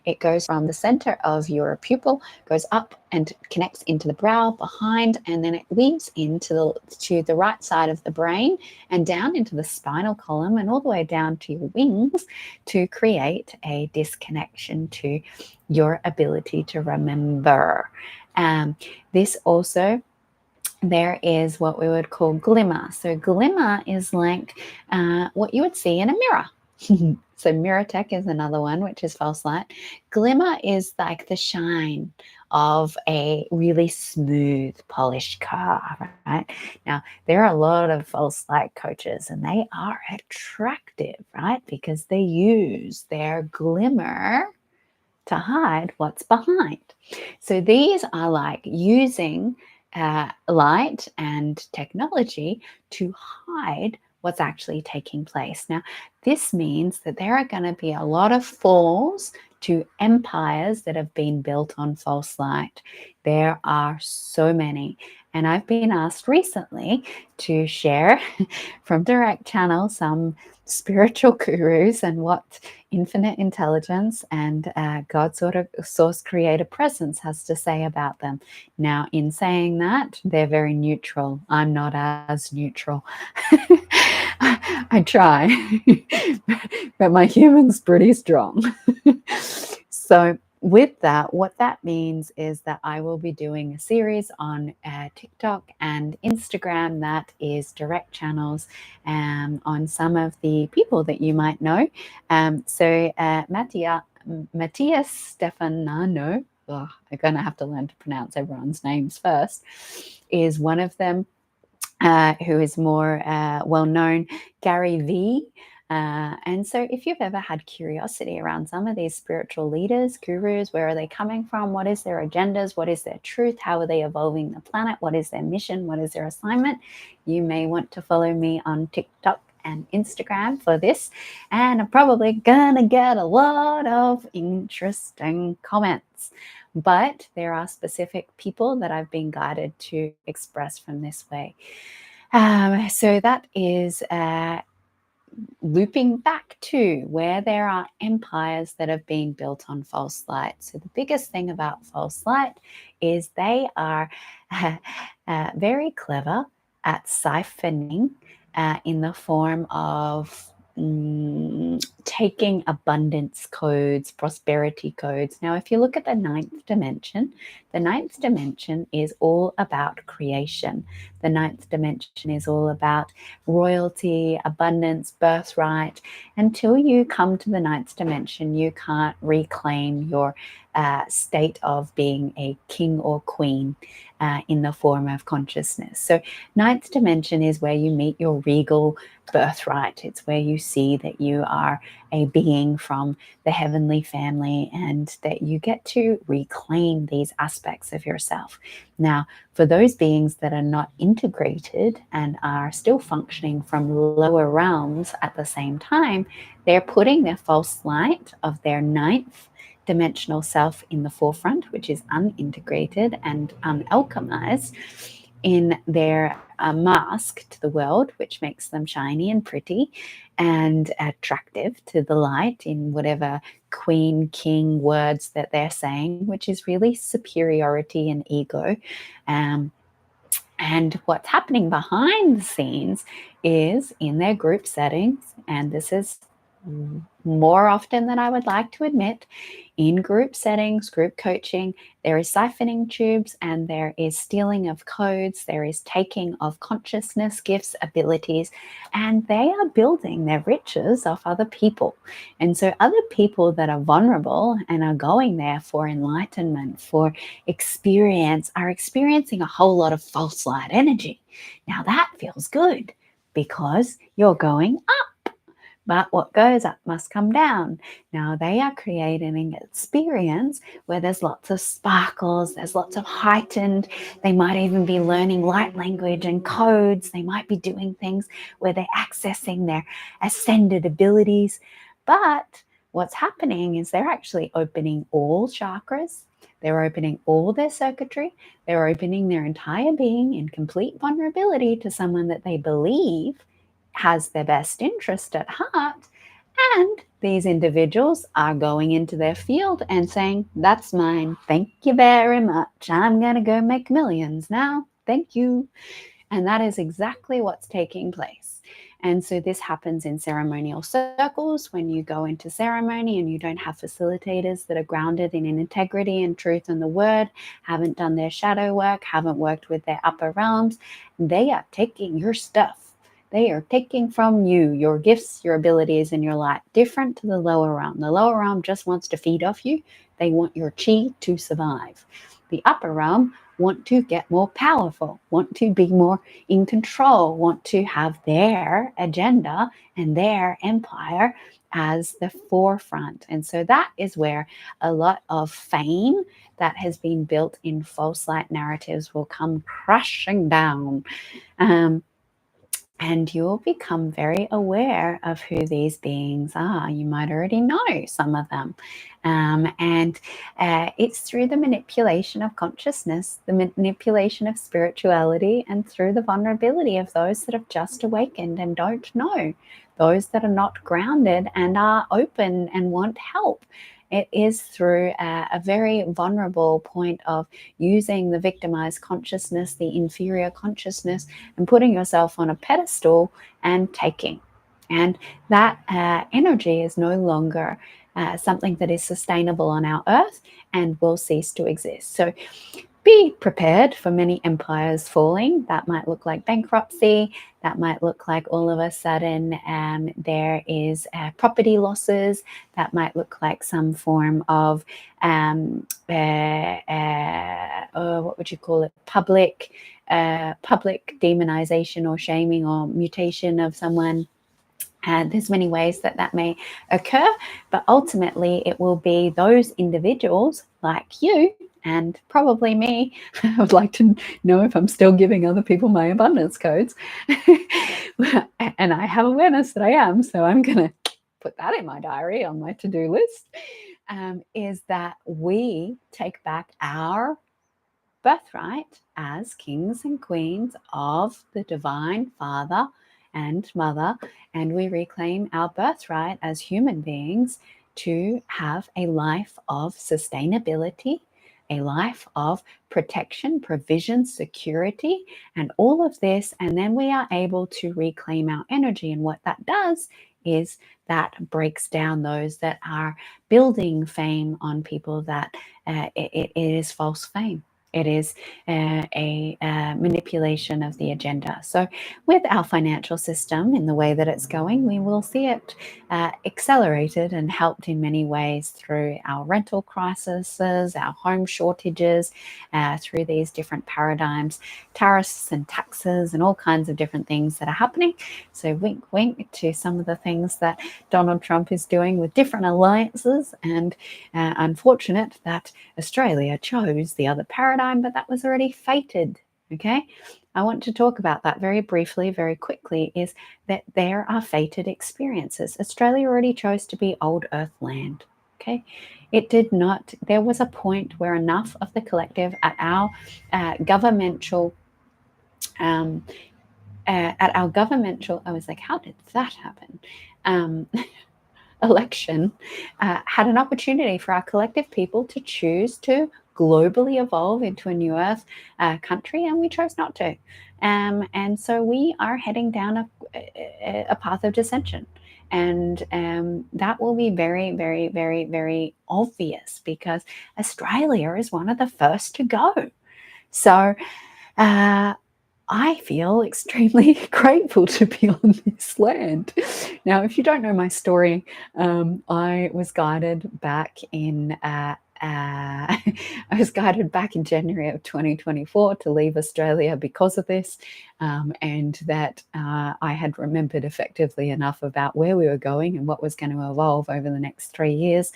It goes from the center of your pupil, goes up and connects into the brow, behind, and then it weaves into the right side of the brain and down into the spinal column and all the way down to your wings to create a disconnection to your ability to remember. This also, there is what we would call glimmer. So glimmer is like what you would see in a mirror. So mirror tech is another one, which is false light. Glimmer is like the shine of a really smooth, polished car, right? Now, there are a lot of false light coaches and they are attractive, right? Because they use their glimmer to hide what's behind. So these are like using light and technology to hide what's actually taking place. Now, this means that there are going to be a lot of falls to empires that have been built on false light. There are so many. And I've been asked recently to share from direct channel some spiritual gurus and what infinite intelligence and God sort of source creator presence has to say about them. Now, in saying that, they're very neutral. I'm not as neutral. I try, but my human's pretty strong. So with that, what that means is that I will be doing a series on TikTok and Instagram that is direct channels on some of the people that you might know. Matthias Stefanano, I'm going to have to learn to pronounce everyone's names first, is one of them. Who is more well known, Gary V. And so, if you've ever had curiosity around some of these spiritual leaders, gurus, where are they coming from? What is their agendas? What is their truth? How are they evolving the planet? What is their mission? What is their assignment? You may want to follow me on TikTok and Instagram for this. And I'm probably going to get a lot of interesting comments. But there are specific people that I've been guided to express from this way. So that is looping back to where there are empires that have been built on false light. So the biggest thing about false light is they are very clever at siphoning in the form of taking abundance codes, prosperity codes. Now, if you look at the ninth dimension is all about creation. The ninth dimension is all about royalty, abundance, birthright. Until you come to the ninth dimension, you can't reclaim your state of being a king or queen in the form of consciousness. So ninth dimension is where you meet your regal birthright. It's where you see that you are a being from the heavenly family and that you get to reclaim these aspects of yourself. Now, for those beings that are not integrated and are still functioning from lower realms at the same time, they're putting their false light of their ninth dimensional self in the forefront, which is unintegrated and unalchemized, in their mask to the world, which makes them shiny and pretty and attractive to the light in whatever queen, king words that they're saying, which is really superiority and ego. And what's happening behind the scenes is in their group settings, and this is more often than I would like to admit, in group settings, group coaching, there is siphoning tubes and there is stealing of codes, there is taking of consciousness, gifts, abilities, and they are building their riches off other people. And so other people that are vulnerable and are going there for enlightenment, for experience, are experiencing a whole lot of false light energy. Now that feels good because you're going up. But what goes up must come down. Now they are creating an experience where there's lots of sparkles, there's lots of heightened, they might even be learning light language and codes. They might be doing things where they're accessing their ascended abilities. But what's happening is they're actually opening all chakras. They're opening all their circuitry. They're opening their entire being in complete vulnerability to someone that they believe has their best interest at heart. And these individuals are going into their field and saying, that's mine. Thank you very much. I'm going to go make millions now. Thank you. And that is exactly what's taking place. And so this happens in ceremonial circles when you go into ceremony and you don't have facilitators that are grounded in integrity and truth and the word, haven't done their shadow work, haven't worked with their upper realms. They are taking your stuff. They are taking from you your gifts, your abilities, and your light, different to the lower realm. The lower realm just wants to feed off you. They want your chi to survive. The upper realm want to get more powerful, want to be more in control, want to have their agenda and their empire as the forefront. And so that is where a lot of fame that has been built in false light narratives will come crashing down. And you'll become very aware of who these beings are. You might already know some of them. And it's through the manipulation of consciousness, the manipulation of spirituality, and through the vulnerability of those that have just awakened and don't know, those that are not grounded and are open and want help. It is through a very vulnerable point of using the victimized consciousness, the inferior consciousness, and putting yourself on a pedestal and taking. And that energy is no longer something that is sustainable on our earth and will cease to exist. So be prepared for many empires falling. That might look like bankruptcy. That might look like all of a sudden there is property losses. That might look like some form of, what would you call it, public demonization or shaming or mutation of someone. There's many ways that may occur, but ultimately it will be those individuals like you and probably me. I would like to know if I'm still giving other people my abundance codes. And I have awareness that I am, so I'm going to put that in my diary on my to-do list, is that we take back our birthright as kings and queens of the divine Father and Mother, and we reclaim our birthright as human beings to have a life of sustainability, a life of protection, provision, security, and all of this. And then we are able to reclaim our energy. And what that does is that breaks down those that are building fame on people that it is false fame. It is a manipulation of the agenda. So with our financial system in the way that it's going, we will see it accelerated and helped in many ways through our rental crises, our home shortages, through these different paradigms, tariffs and taxes and all kinds of different things that are happening. So wink, wink to some of the things that Donald Trump is doing with different alliances, and unfortunate that Australia chose the other paradigm, but that was already fated. Okay, I want to talk about that very briefly, very quickly, is that there are fated experiences. Australia already chose to be old earth land. Okay, it did not. There was a point where enough of the collective at our governmental I was like, how did that happen? Election had an opportunity for our collective people to choose to globally evolve into a new earth country, and we chose not to. And so we are heading down a path of dissension. And that will be very, very, very, very obvious because Australia is one of the first to go. So I feel extremely grateful to be on this land. Now, if you don't know my story, I was guided back in I was guided back in January of 2024 to leave Australia because of this, and that I had remembered effectively enough about where we were going and what was going to evolve over the next 3 years,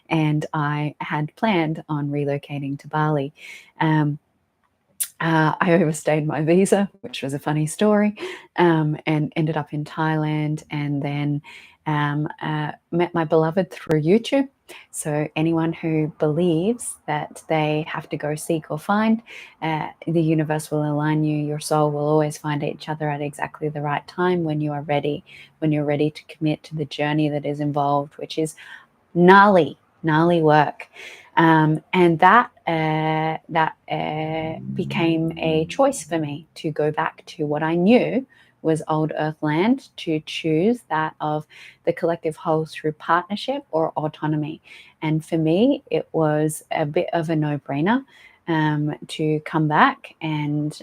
and I had planned on relocating to Bali. I overstayed my visa, which was a funny story, and ended up in Thailand, and then met my beloved through YouTube. So anyone who believes that they have to go seek or find, the universe will align you. Your soul will always find each other at exactly the right time when you are ready, when you're ready to commit to the journey that is involved, which is gnarly work. And that became a choice for me to go back to what I knew was old earth land, to choose that of the collective whole through partnership or autonomy. And for me, it was a bit of a no-brainer to come back, and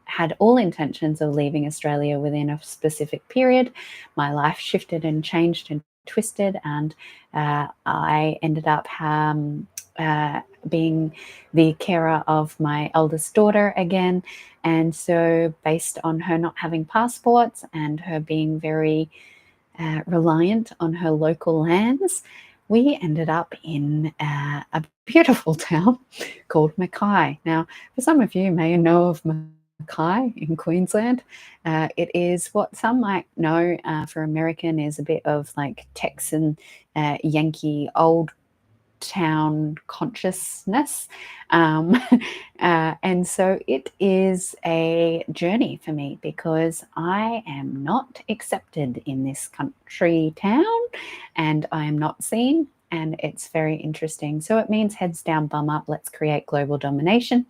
had all intentions of leaving Australia within a specific period. My life shifted and changed and twisted, and I ended up being the carer of my eldest daughter again. And so based on her not having passports and her being very reliant on her local lands, we ended up in a beautiful town called Mackay. Now, for some of you may know of Mackay in Queensland. It is what some might know for American is a bit of like Texan, Yankee, old town consciousness. And so it is a journey for me because I am not accepted in this country town and I am not seen. And it's very interesting. So it means heads down, bum up, let's create global domination.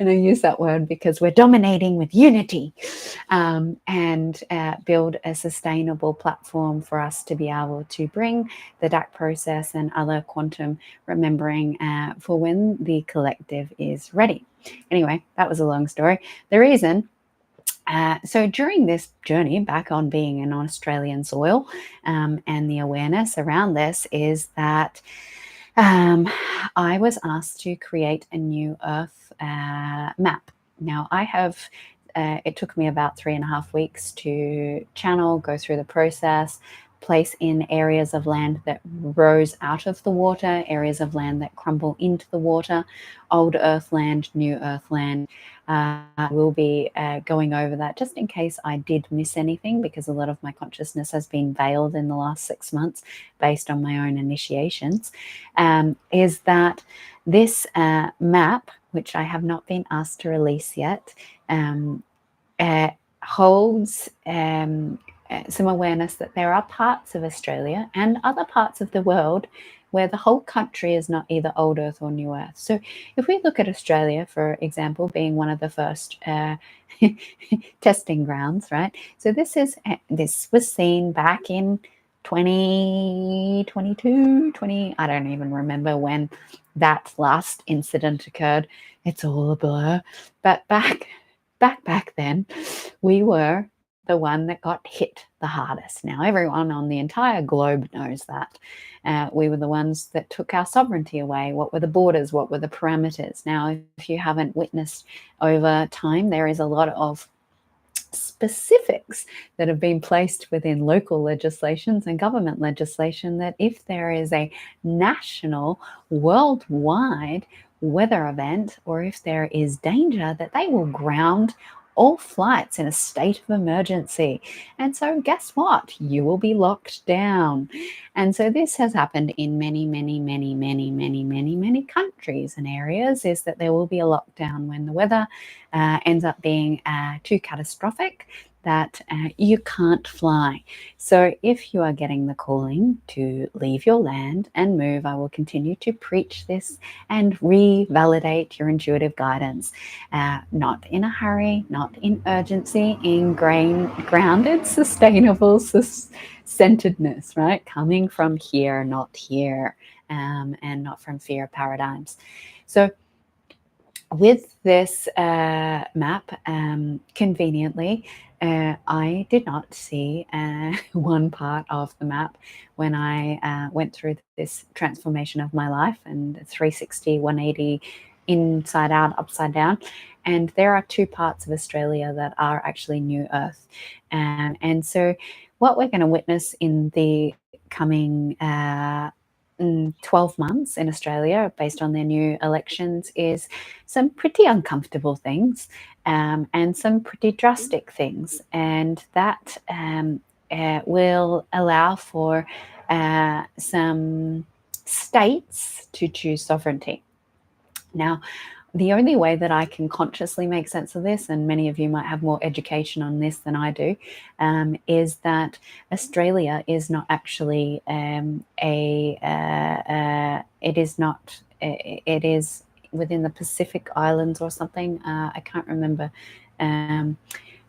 And I use that word because we're dominating with unity, and build a sustainable platform for us to be able to bring the DAC process and other quantum remembering for when the collective is ready. Anyway, that was a long story. The reason so during this journey back on being in Australian soil, and the awareness around this is that I was asked to create a new Earth map. Now, I have, it took me about 3.5 weeks to channel, go through the process, place in areas of land that rose out of the water, areas of land that crumble into the water, old Earth land, new Earth land. We'll be going over that just in case I did miss anything, because a lot of my consciousness has been veiled in the last 6 months based on my own initiations, is that this map, which I have not been asked to release yet, holds some awareness that there are parts of Australia and other parts of the world where the whole country is not either old Earth or new Earth. So if we look at Australia, for example, being one of the first testing grounds, right? So this was seen back in 2022, I don't even remember when that last incident occurred. It's all a blur. But back then, we were the one that got hit the hardest. Now, everyone on the entire globe knows that. We were the ones that took our sovereignty away. What were the borders? What were the parameters? Now, if you haven't witnessed over time, there is a lot of specifics that have been placed within local legislations and government legislation that if there is a national, worldwide weather event, or if there is danger, that they will ground all flights in a state of emergency. And so guess what? You will be locked down. And so this has happened in many countries and areas, is that there will be a lockdown when the weather ends up being too catastrophic that you can't fly. So if you are getting the calling to leave your land and move, I will continue to preach this and revalidate your intuitive guidance. Not in a hurry, not in urgency, in grounded, sustainable centeredness, right? Coming from here, not here, and not from fear paradigms. So with this map, conveniently, I did not see one part of the map when I went through this transformation of my life, and 360, 180, inside out, upside down. And there are 2 parts of Australia that are actually new Earth. And so what we're going to witness in the coming 12 months in Australia, based on their new elections, is some pretty uncomfortable things, and some pretty drastic things. And that will allow for some states to choose sovereignty. Now, the only way that I can consciously make sense of this, and many of you might have more education on this than I do, is that Australia is not actually it is within the Pacific Islands or something. I can't remember.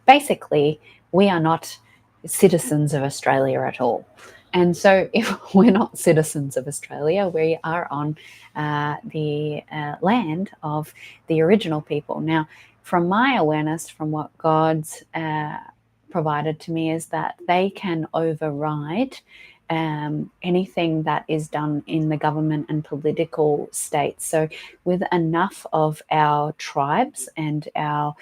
Basically, we are not citizens of Australia at all. And so if we're not citizens of Australia, we are on the land of the original people. Now, from my awareness, from what God's provided to me, is that they can override anything that is done in the government and political states. So with enough of our tribes and our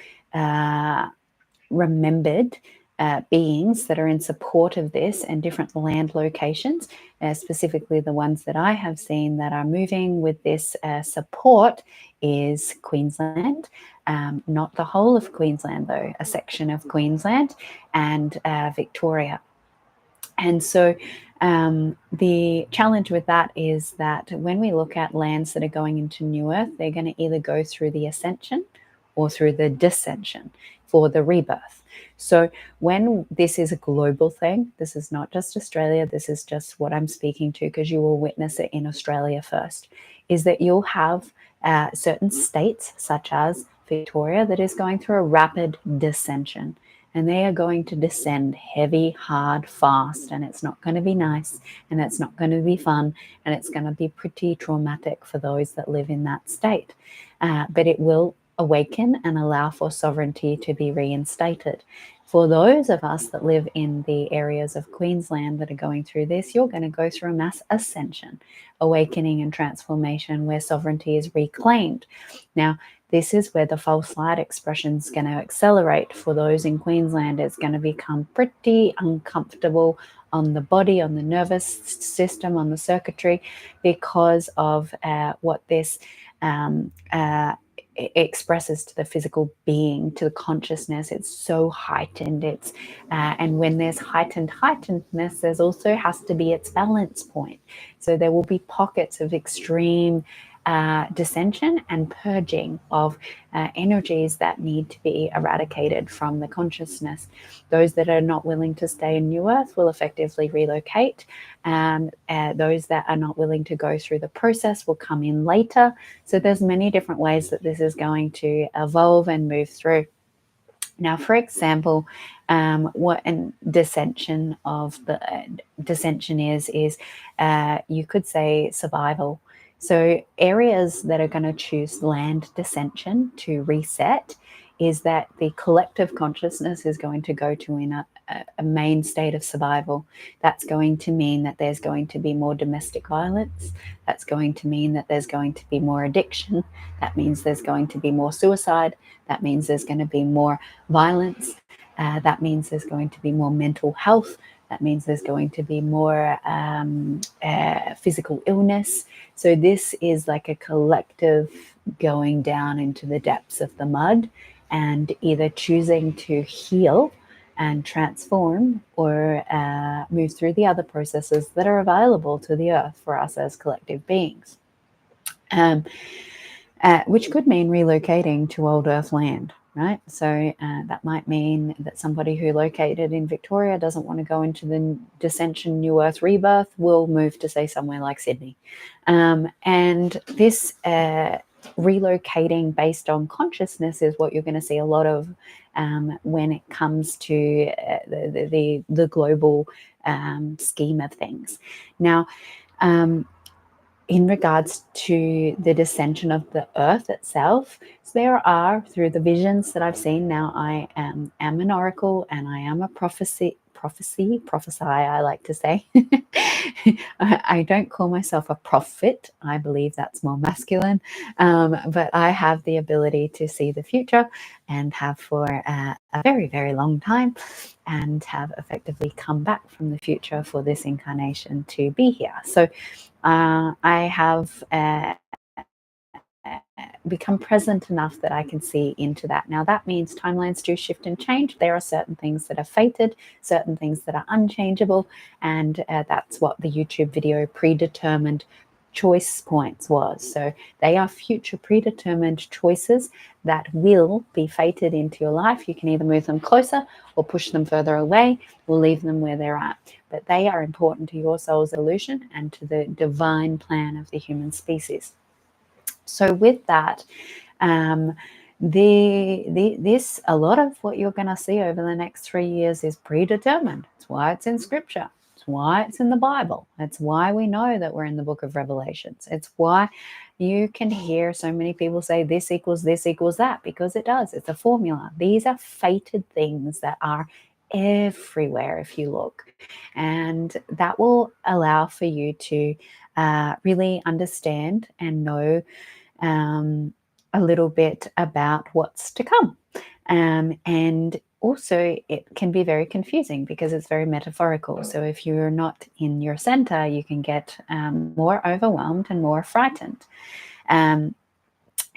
remembered beings that are in support of this and different land locations, specifically the ones that I have seen that are moving with this support is Queensland, not the whole of Queensland though, a section of Queensland and Victoria. And so the challenge with that is that when we look at lands that are going into New Earth, they're going to either go through the ascension or through the descension for the rebirth. So when this is a global thing, this is not just Australia, this is just what I'm speaking to because you will witness it in Australia first, is that you'll have certain states such as Victoria that is going through a rapid descension. And they are going to descend heavy, hard, fast, and it's not going to be nice, and it's not going to be fun, and it's going to be pretty traumatic for those that live in that state. But it will awaken and allow for sovereignty to be reinstated. For those of us that live in the areas of Queensland that are going through this, you're going to go through a mass ascension, awakening and transformation where sovereignty is reclaimed. Now, this is where the false light expression is going to accelerate. For those in Queensland, it's going to become pretty uncomfortable on the body, on the nervous system, on the circuitry, because of what this expresses to the physical being, to the consciousness. It's so heightened. It's and when there's heightenedness, there's also has to be its balance point. So there will be pockets of extreme dissension and purging of energies that need to be eradicated from the consciousness. Those that are not willing to stay in New Earth will effectively relocate. Those that are not willing to go through the process will come in later. So there's many different ways that this is going to evolve and move through. Now, for example, what a dissension of the dissension is you could say survival. So areas that are going to choose land dissension to reset is that the collective consciousness is going to go to in a main state of survival. That's going to mean that there's going to be more domestic violence. That's going to mean that there's going to be more addiction. That means there's going to be more suicide. That means there's going to be more violence. That means there's going to be more mental health. That means there's going to be more physical illness. So this is like a collective going down into the depths of the mud and either choosing to heal and transform or move through the other processes that are available to the earth for us as collective beings. Which could mean relocating to old earth land, right? So that might mean that somebody who located in Victoria doesn't want to go into the dissension new earth rebirth will move to, say, somewhere like Sydney. And this relocating based on consciousness is what you're going to see a lot of when it comes to the global scheme of things. Now, in regards to the descension of the earth itself, so there are, through the visions that I've seen now, I am an oracle and I am a prophesy, I like to say. I don't call myself a prophet. I believe that's more masculine. But I have the ability to see the future and have for a very, very long time, and have effectively come back from the future for this incarnation to be here. So I have become present enough that I can see into that. Now, that means timelines do shift and change. There are certain things that are fated, certain things that are unchangeable, and that's what the YouTube video predetermined choice points was. So they are future predetermined choices that will be fated into your life. You can either move them closer or push them further away or leave them where they're at. But they are important to your soul's evolution and to the divine plan of the human species. So with that, this a lot of what you're going to see over the next 3 years is predetermined. It's why it's in scripture. It's why it's in the Bible. It's why we know that we're in the book of Revelations. It's why you can hear so many people say this equals that, because it does. It's a formula. These are fated things that are everywhere if you look, and that will allow for you to really understand and know a little bit about what's to come. And also it can be very confusing because it's very metaphorical. So if you're not in your center, you can get more overwhelmed and more frightened.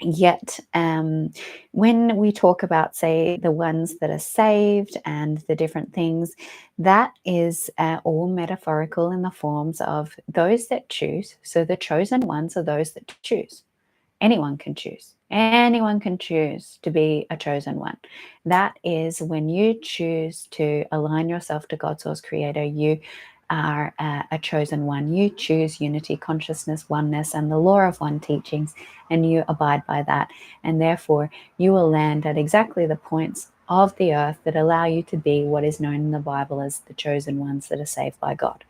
Yet, when we talk about, say, the ones that are saved and the different things, that is all metaphorical in the forms of those that choose. So the chosen ones are those that choose. Anyone can choose. Anyone can choose to be a chosen one. That is when you choose to align yourself to God's source creator, you are a chosen one. You choose unity, consciousness, oneness, and the law of one teachings, and you abide by that. And therefore, you will land at exactly the points of the earth that allow you to be what is known in the Bible as the chosen ones that are saved by God.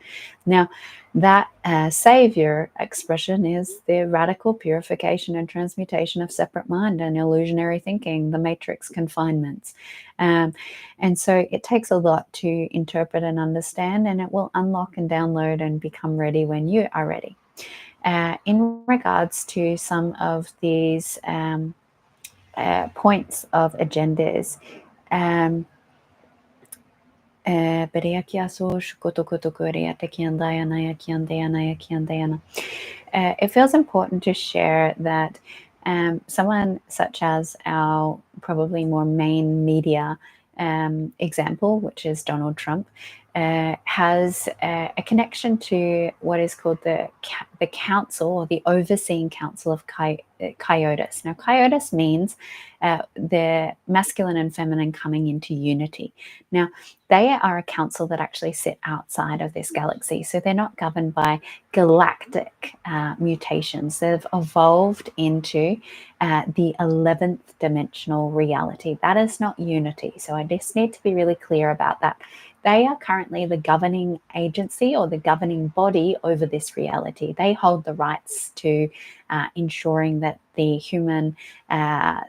Now, that savior expression is the radical purification and transmutation of separate mind and illusionary thinking, the matrix confinements. And so it takes a lot to interpret and understand, and it will unlock and download and become ready when you are ready. In regards to some of these points of agendas, it feels important to share that someone such as our probably more main media example, which is Donald Trump, has a connection to what is called the council, or the overseeing council of Coyotes. Now, Coyotes means the masculine and feminine coming into unity. Now, they are a council that actually sit outside of this galaxy. So they're not governed by galactic mutations. They've evolved into the 11th dimensional reality. That is not unity. So I just need to be really clear about that. They are currently the governing agency or the governing body over this reality. They hold the rights to ensuring that the human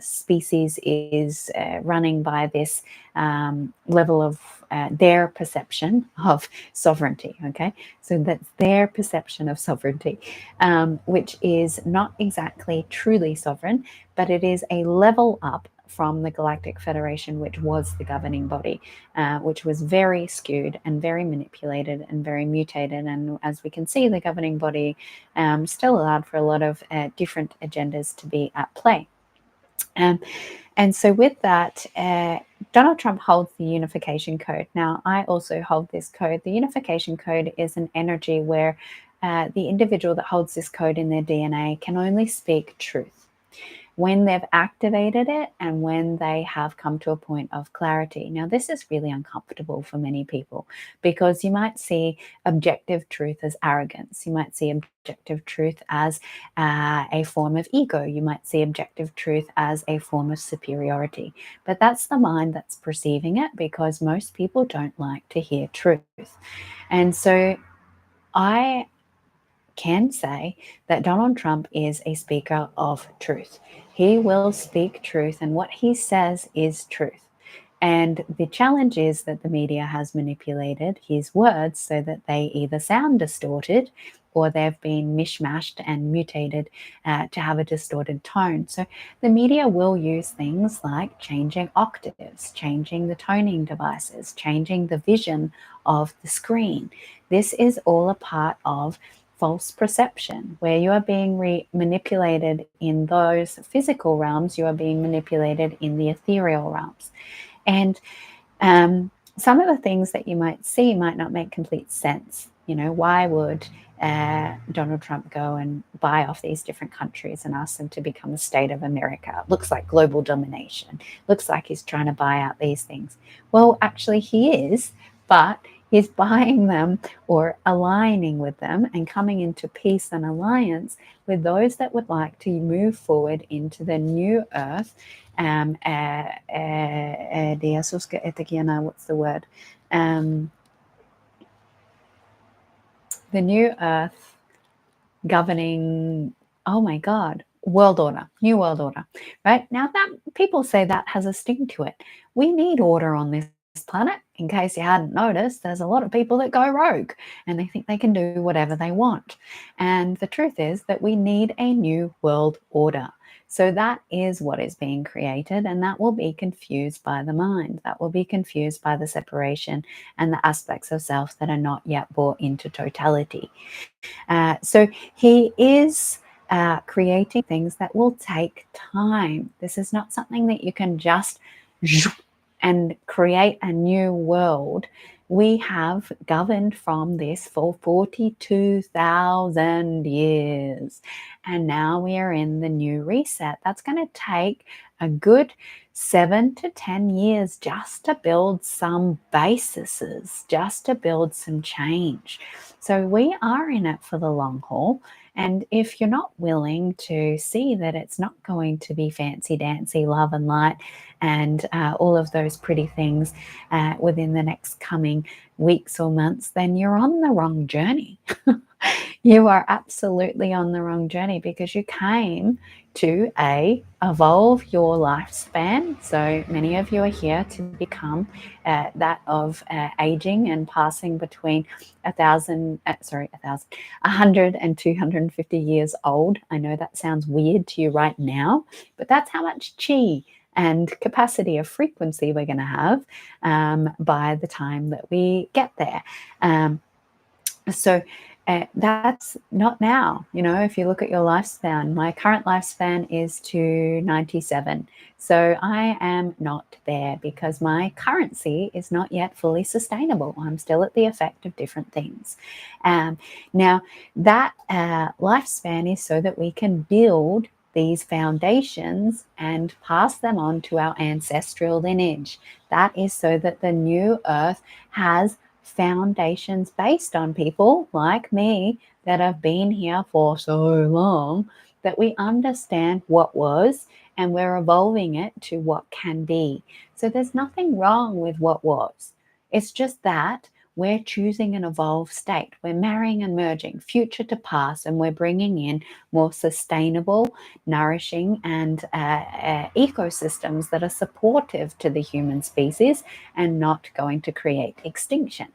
species is running by this level of their perception of sovereignty. Okay, so that's their perception of sovereignty, which is not exactly truly sovereign, but it is a level up from the Galactic Federation, which was the governing body, which was very skewed and very manipulated and very mutated. And as we can see, the governing body still allowed for a lot of different agendas to be at play. And so with that, Donald Trump holds the Unification Code. Now, I also hold this code. The Unification Code is an energy where the individual that holds this code in their DNA can only speak truth when they've activated it and when they have come to a point of clarity. Now, this is really uncomfortable for many people because you might see objective truth as arrogance. You might see objective truth as a form of ego. You might see objective truth as a form of superiority. But that's the mind that's perceiving it, because most people don't like to hear truth. And so I can say that Donald Trump is a speaker of truth. He will speak truth, and what he says is truth. And the challenge is that the media has manipulated his words so that they either sound distorted or they've been mishmashed and mutated to have a distorted tone. So the media will use things like changing octaves, changing the toning devices, changing the vision of the screen. This is all a part of false perception, where you are being manipulated in those physical realms, you are being manipulated in the ethereal realms. And some of the things that you might see might not make complete sense. You know, why would Donald Trump go and buy off these different countries and ask them to become a state of America? It looks like global domination. Looks like he's trying to buy out these things. Well, actually he is, but he's buying them or aligning with them and coming into peace and alliance with those that would like to move forward into the new earth. What's the word? The new earth governing, oh my God, world order, new world order, right? Now that people say that has a sting to it. We need order on this planet. in case you hadn't noticed, there's a lot of people that go rogue and they think they can do whatever they want. And the truth is that we need a new world order. So that is what is being created, and that will be confused by the mind. That will be confused by the separation and the aspects of self that are not yet brought into totality. So he is creating things that will take time. This is not something that you can just and create a new world. We have governed from this for 42,000 years. And now we are in the new reset. That's going to take a good 7 to 10 years just to build some bases, just to build some change. So we are in it for the long haul. And if you're not willing to see that it's not going to be fancy dancy, love and light, and all of those pretty things within the next coming weeks or months, then you're on the wrong journey. You are absolutely on the wrong journey, because you came to evolve your lifespan. So many of you are here to become that of aging and passing between 100 and 250 years old. I know that sounds weird to you right now, but that's how much chi and capacity of frequency we're going to have by the time that we get there. So that's not now. If you look at your lifespan, my current lifespan is to 97. So I am not there because my currency is not yet fully sustainable. I'm still at the effect of different things. Now, that lifespan is so that we can build these foundations and pass them on to our ancestral lineage. That is so that the new earth has foundations based on people like me that have been here for so long, that we understand what was and we're evolving it to what can be. So there's nothing wrong with what was. It's just that we're choosing an evolved state. We're marrying and merging future to past, and we're bringing in more sustainable, nourishing, and ecosystems that are supportive to the human species and not going to create extinction.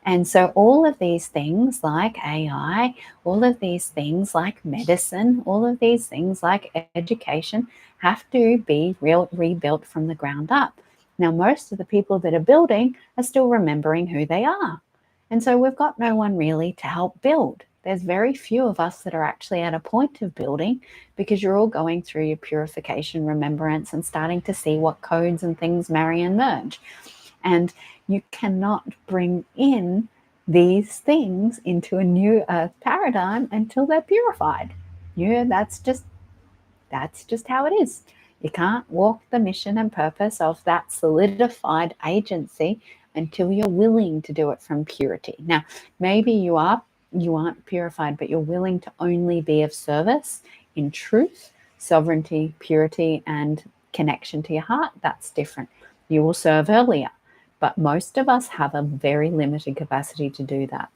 And so all of these things like AI, all of these things like medicine, all of these things like education have to be rebuilt from the ground up. Now, most of the people that are building are still remembering who they are. And so we've got no one really to help build. There's very few of us that are actually at a point of building, because you're all going through your purification, remembrance, and starting to see what codes and things marry and merge. And you cannot bring in these things into a new earth paradigm until they're purified. That's just how it is. You can't walk the mission and purpose of that solidified agency until you're willing to do it from purity. Now, maybe you aren't purified, but you're willing to only be of service in truth, sovereignty, purity, and connection to your heart. That's different. You will serve earlier, but most of us have a very limited capacity to do that.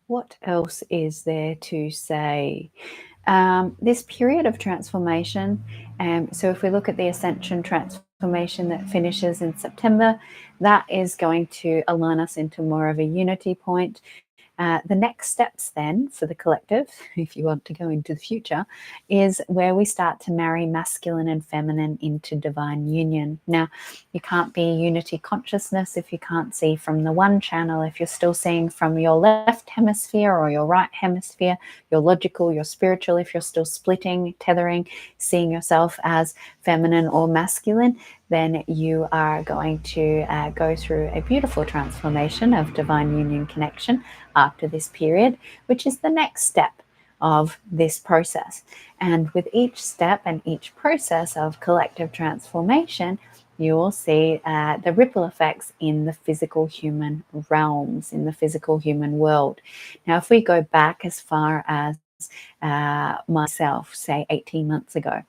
What else is there to say? This period of transformation, so if we look at the ascension transformation that finishes in September, that is going to align us into more of a unity point. The next steps then for the collective, if you want to go into the future, is where we start to marry masculine and feminine into divine union. Now, you can't be unity consciousness if you can't see from the one channel, if you're still seeing from your left hemisphere or your right hemisphere, your logical, your spiritual, if you're still splitting, tethering, seeing yourself as feminine or masculine, then you are going to go through a beautiful transformation of divine union connection after this period, which is the next step of this process. And with each step and each process of collective transformation, you will see the ripple effects in the physical human realms, in the physical human world. Now, if we go back as far as myself, say 18 months ago,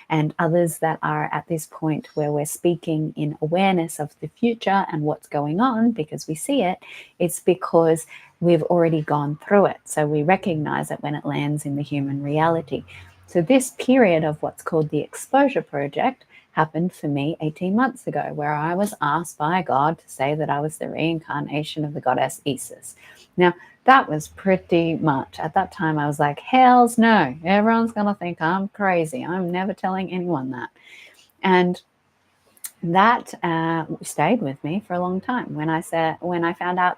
and others that are at this point where we're speaking in awareness of the future and what's going on because we see it, it's because we've already gone through it. So we recognize it when it lands in the human reality. So this period of what's called the exposure project happened for me 18 months ago, where I was asked by God to say that I was the reincarnation of the goddess Isis. Now, that was pretty much, at that time, I was like, hells no, everyone's going to think I'm crazy. I'm never telling anyone that. And that stayed with me for a long time. When I found out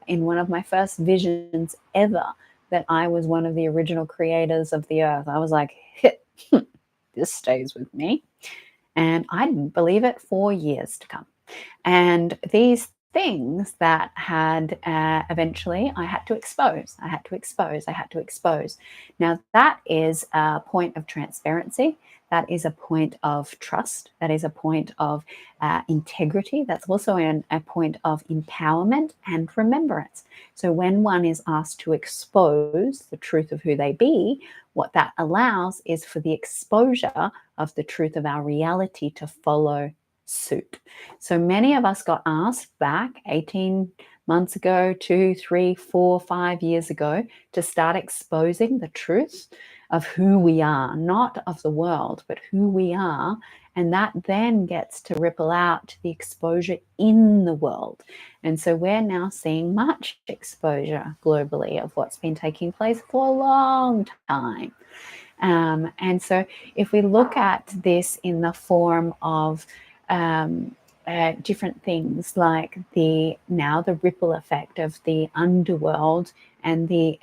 in one of my first visions ever that I was one of the original creators of the earth, I was like, this stays with me. And I didn't believe it for years to come. And these things that had eventually I had to expose. Now that is a point of transparency. That is a point of trust. That is a point of integrity. That's also a point of empowerment and remembrance. So when one is asked to expose the truth of who they be, what that allows is for the exposure of the truth of our reality to follow suit. So many of us got asked back 18 months ago, 2, 3, 4, 5 years ago, to start exposing the truth of who we are, not of the world, but who we are. And that then gets to ripple out to the exposure in the world. And so we're now seeing much exposure globally of what's been taking place for a long time. And so if we look at this in the form of different things like the ripple effect of the underworld and the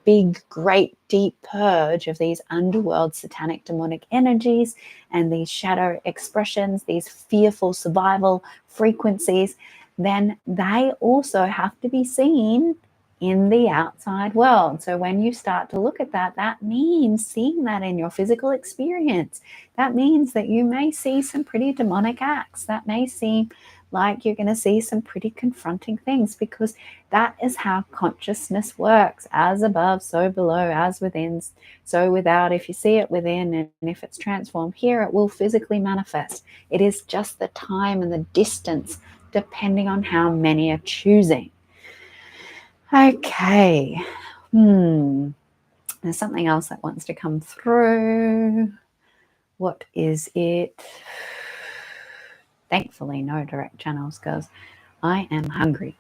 big, great, deep purge of these underworld satanic demonic energies and these shadow expressions, these fearful survival frequencies, then they also have to be seen in the outside world. So when you start to look at that, that means seeing that in your physical experience. That means that you may see some pretty demonic acts. That may seem like you're going to see some pretty confronting things, because that is how consciousness works. As above, so below, as within, so without. If you see it within, and if it's transformed here, it will physically manifest. It is just the time and the distance, depending on how many are choosing. Okay. There's something else that wants to come through. What is it? Thankfully, no direct channels, because I am hungry.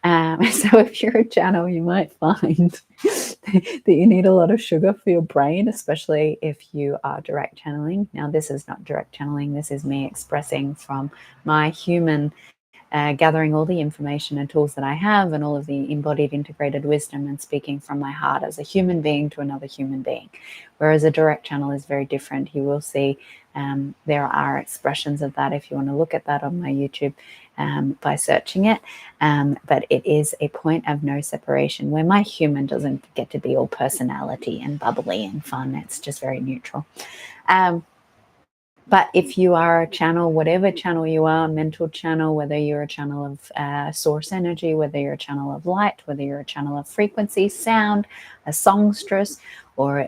So if you're a channel, you might find that you need a lot of sugar for your brain, especially if you are direct channeling. Now, this is not direct channeling. This is me expressing from my human gathering all the information and tools that I have and all of the embodied integrated wisdom and speaking from my heart as a human being to another human being. Whereas a direct channel is very different. You will see there are expressions of that if you want to look at that on my YouTube by searching it. But it is a point of no separation where my human doesn't get to be all personality and bubbly and fun. It's just very neutral. But if you are a channel, whatever channel you are, mental channel, whether you're a channel of source energy, whether you're a channel of light, whether you're a channel of frequency, sound, a songstress, or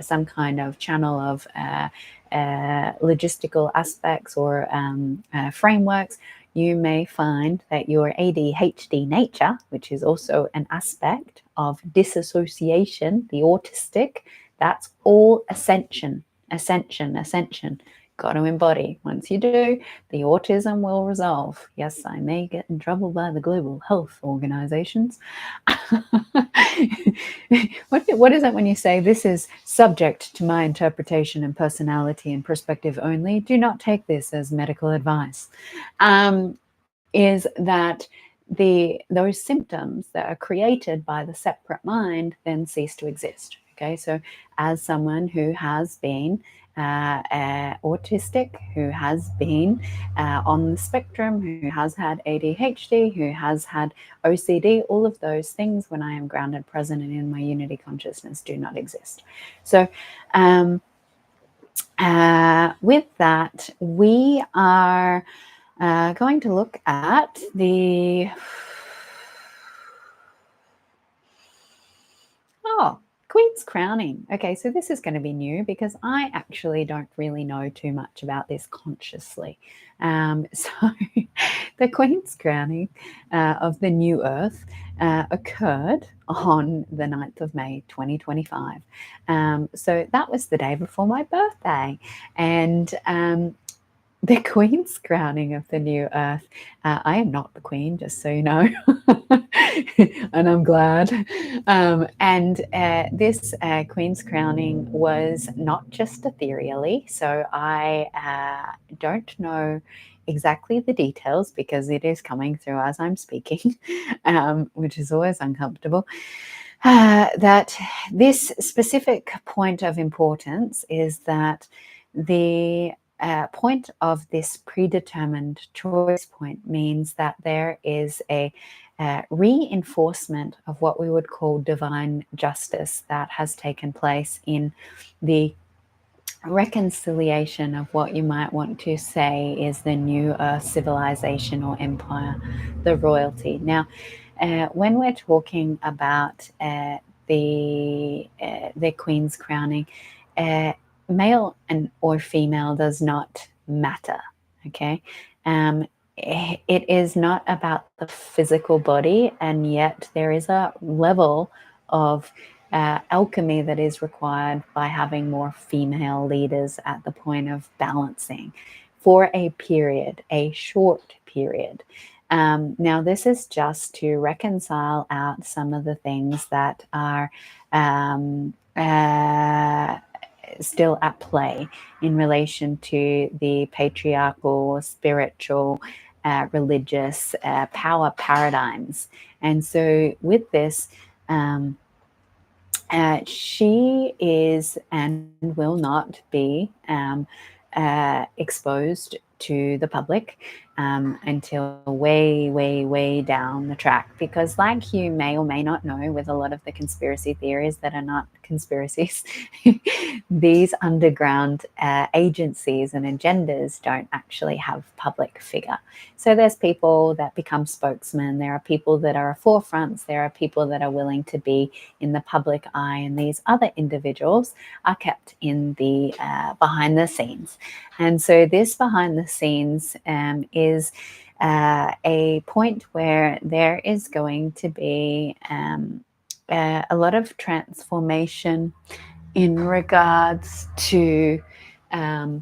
some kind of channel of logistical aspects or frameworks, you may find that your ADHD nature, which is also an aspect of disassociation, the autistic, that's all ascension. Got to embody. Once you do, the autism will resolve. Yes, I may get in trouble by the global health organizations. What is it when you say this is subject to my interpretation and personality and perspective only? Do not take this as medical advice. Is that those symptoms that are created by the separate mind then cease to exist. Okay, so as someone who has been autistic, who has been on the spectrum, who has had ADHD, who has had OCD, all of those things, when I am grounded, present, and in my unity consciousness, do not exist. So with that, we are going to look at the Queen's crowning. Okay, so this is going to be new because I actually don't really know too much about this consciously. So the Queen's crowning of the new Earth occurred on the 9th of May 2025. So that was the day before my birthday. And the Queen's crowning of the new Earth. I am not the Queen, just so you know, and I'm glad. This Queen's crowning was not just ethereally, so I don't know exactly the details because it is coming through as I'm speaking, which is always uncomfortable. That this specific point of importance is that the point of this predetermined choice point means that there is a reinforcement of what we would call divine justice that has taken place in the reconciliation of what you might want to say is the new Earth civilization or empire, the royalty. Now, when we're talking about the Queen's crowning, male and or female does not matter. Okay, it is not about the physical body, and yet there is a level of alchemy that is required by having more female leaders at the point of balancing for a period, a short period. Now, this is just to reconcile out some of the things that are still at play in relation to the patriarchal, spiritual, religious power paradigms. And so, with this, she is and will not be exposed to the public until way, way, way down the track. Because, like you may or may not know, with a lot of the conspiracy theories that are not conspiracies, these underground agencies and agendas don't actually have public figure. So there's people that become spokesmen, there are people that are forefronts, there are people that are willing to be in the public eye, and these other individuals are kept in the behind the scenes. And so this behind the scenes is a point where there is going to be a lot of transformation in regards to a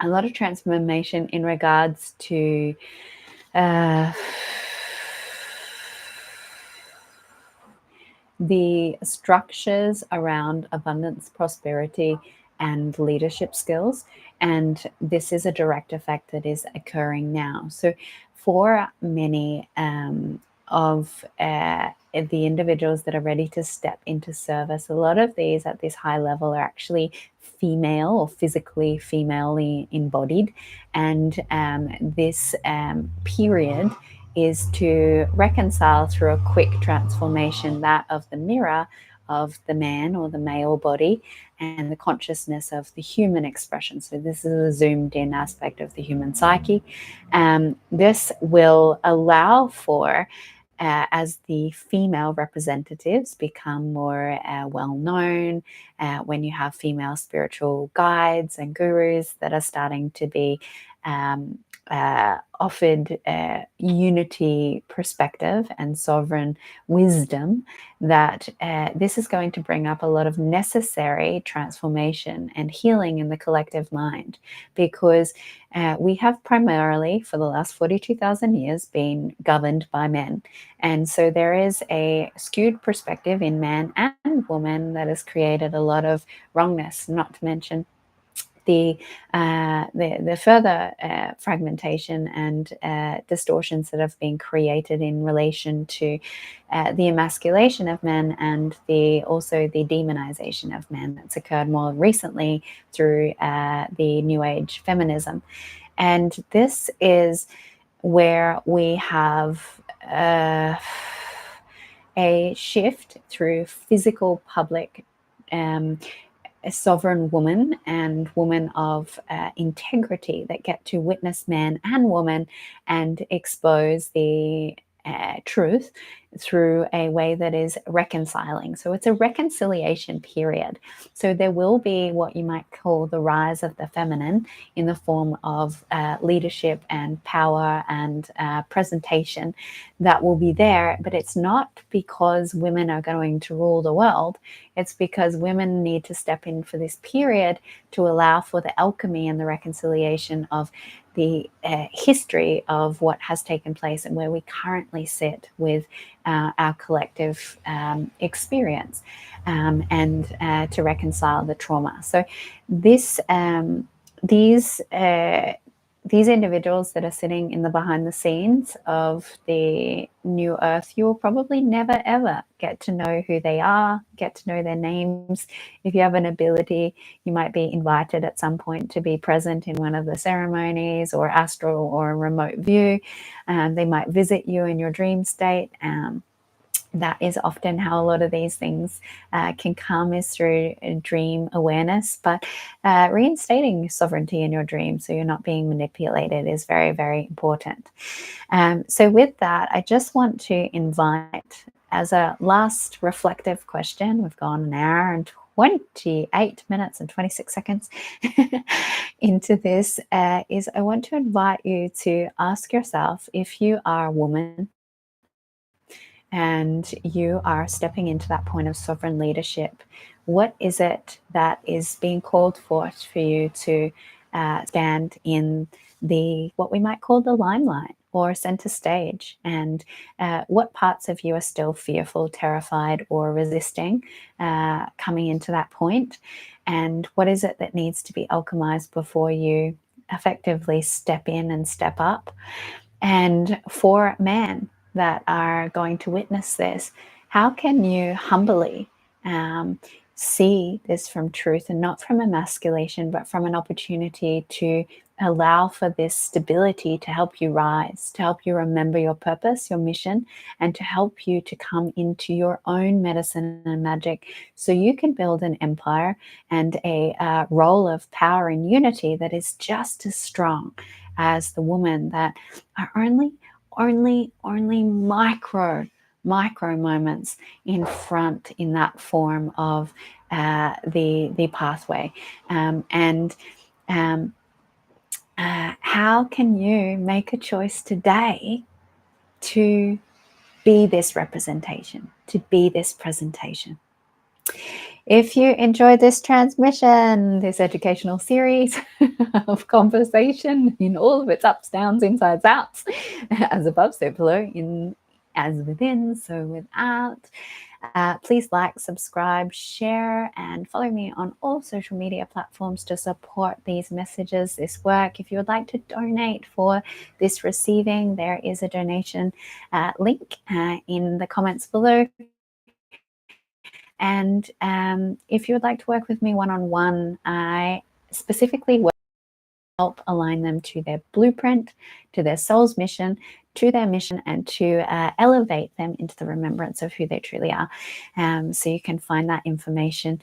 lot of transformation in regards to the structures around abundance, prosperity, and leadership skills. And this is a direct effect that is occurring now. So for many of the individuals that are ready to step into service, a lot of these at this high level are actually female or physically female embodied. And this period is to reconcile through a quick transformation that of the mirror of the man or the male body and the consciousness of the human expression. So this is a zoomed in aspect of the human psyche. This will allow for as the female representatives become more well known, when you have female spiritual guides and gurus that are starting to be offered unity perspective and sovereign wisdom, that this is going to bring up a lot of necessary transformation and healing in the collective mind, because we have primarily for the last 42,000 years been governed by men. And so there is a skewed perspective in man and woman that has created a lot of wrongness, not to mention the further fragmentation and distortions that have been created in relation to the emasculation of men and also the demonization of men that's occurred more recently through the New Age feminism. And this is where we have a shift through physical public a sovereign woman and woman of integrity that get to witness man and woman and expose the truth through a way that is reconciling. So it's a reconciliation period. So there will be what you might call the rise of the feminine in the form of leadership and power and presentation that will be there. But it's not because women are going to rule the world. It's because women need to step in for this period to allow for the alchemy and the reconciliation of the history of what has taken place and where we currently sit with our collective experience, and to reconcile the trauma. So these individuals that are sitting in the behind the scenes of the new earth, you will probably never ever get to know who they are, get to know their names. If you have an ability, you might be invited at some point to be present in one of the ceremonies or astral or a remote view. They might visit you in your dream state. That is often how a lot of these things can come, is through dream awareness. But reinstating sovereignty in your dream so you're not being manipulated is very, very important. So with that, I just want to invite, as a last reflective question, we've gone an hour and 28 minutes and 26 seconds into this, is I want to invite you to ask yourself, if you are a woman and you are stepping into that point of sovereign leadership, what is it that is being called for you to stand in the, what we might call the limelight or center stage? And what parts of you are still fearful, terrified, or resisting coming into that point? And what is it that needs to be alchemized before you effectively step in and step up? And for men that are going to witness this, how can you humbly see this from truth, and not from emasculation, but from an opportunity to allow for this stability to help you rise, to help you remember your purpose, your mission, and to help you to come into your own medicine and magic so you can build an empire and a role of power and unity that is just as strong as the woman that are only micro moments in front in that form of the pathway. How can you make a choice today to be this representation, to be this presentation? If you enjoyed this transmission, this educational series of conversation in all of its ups, downs, insides, outs, as above, so below, in as within, so without, please like, subscribe, share, and follow me on all social media platforms to support these messages, this work. If you would like to donate for this receiving, there is a donation link in the comments below. And if you would like to work with me one-on-one, I specifically work to help align them to their blueprint, to their soul's mission, to their mission, and to elevate them into the remembrance of who they truly are. So you can find that information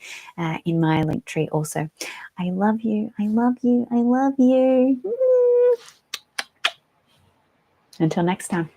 in my link tree also. I love you. I love you. I love you. Until next time.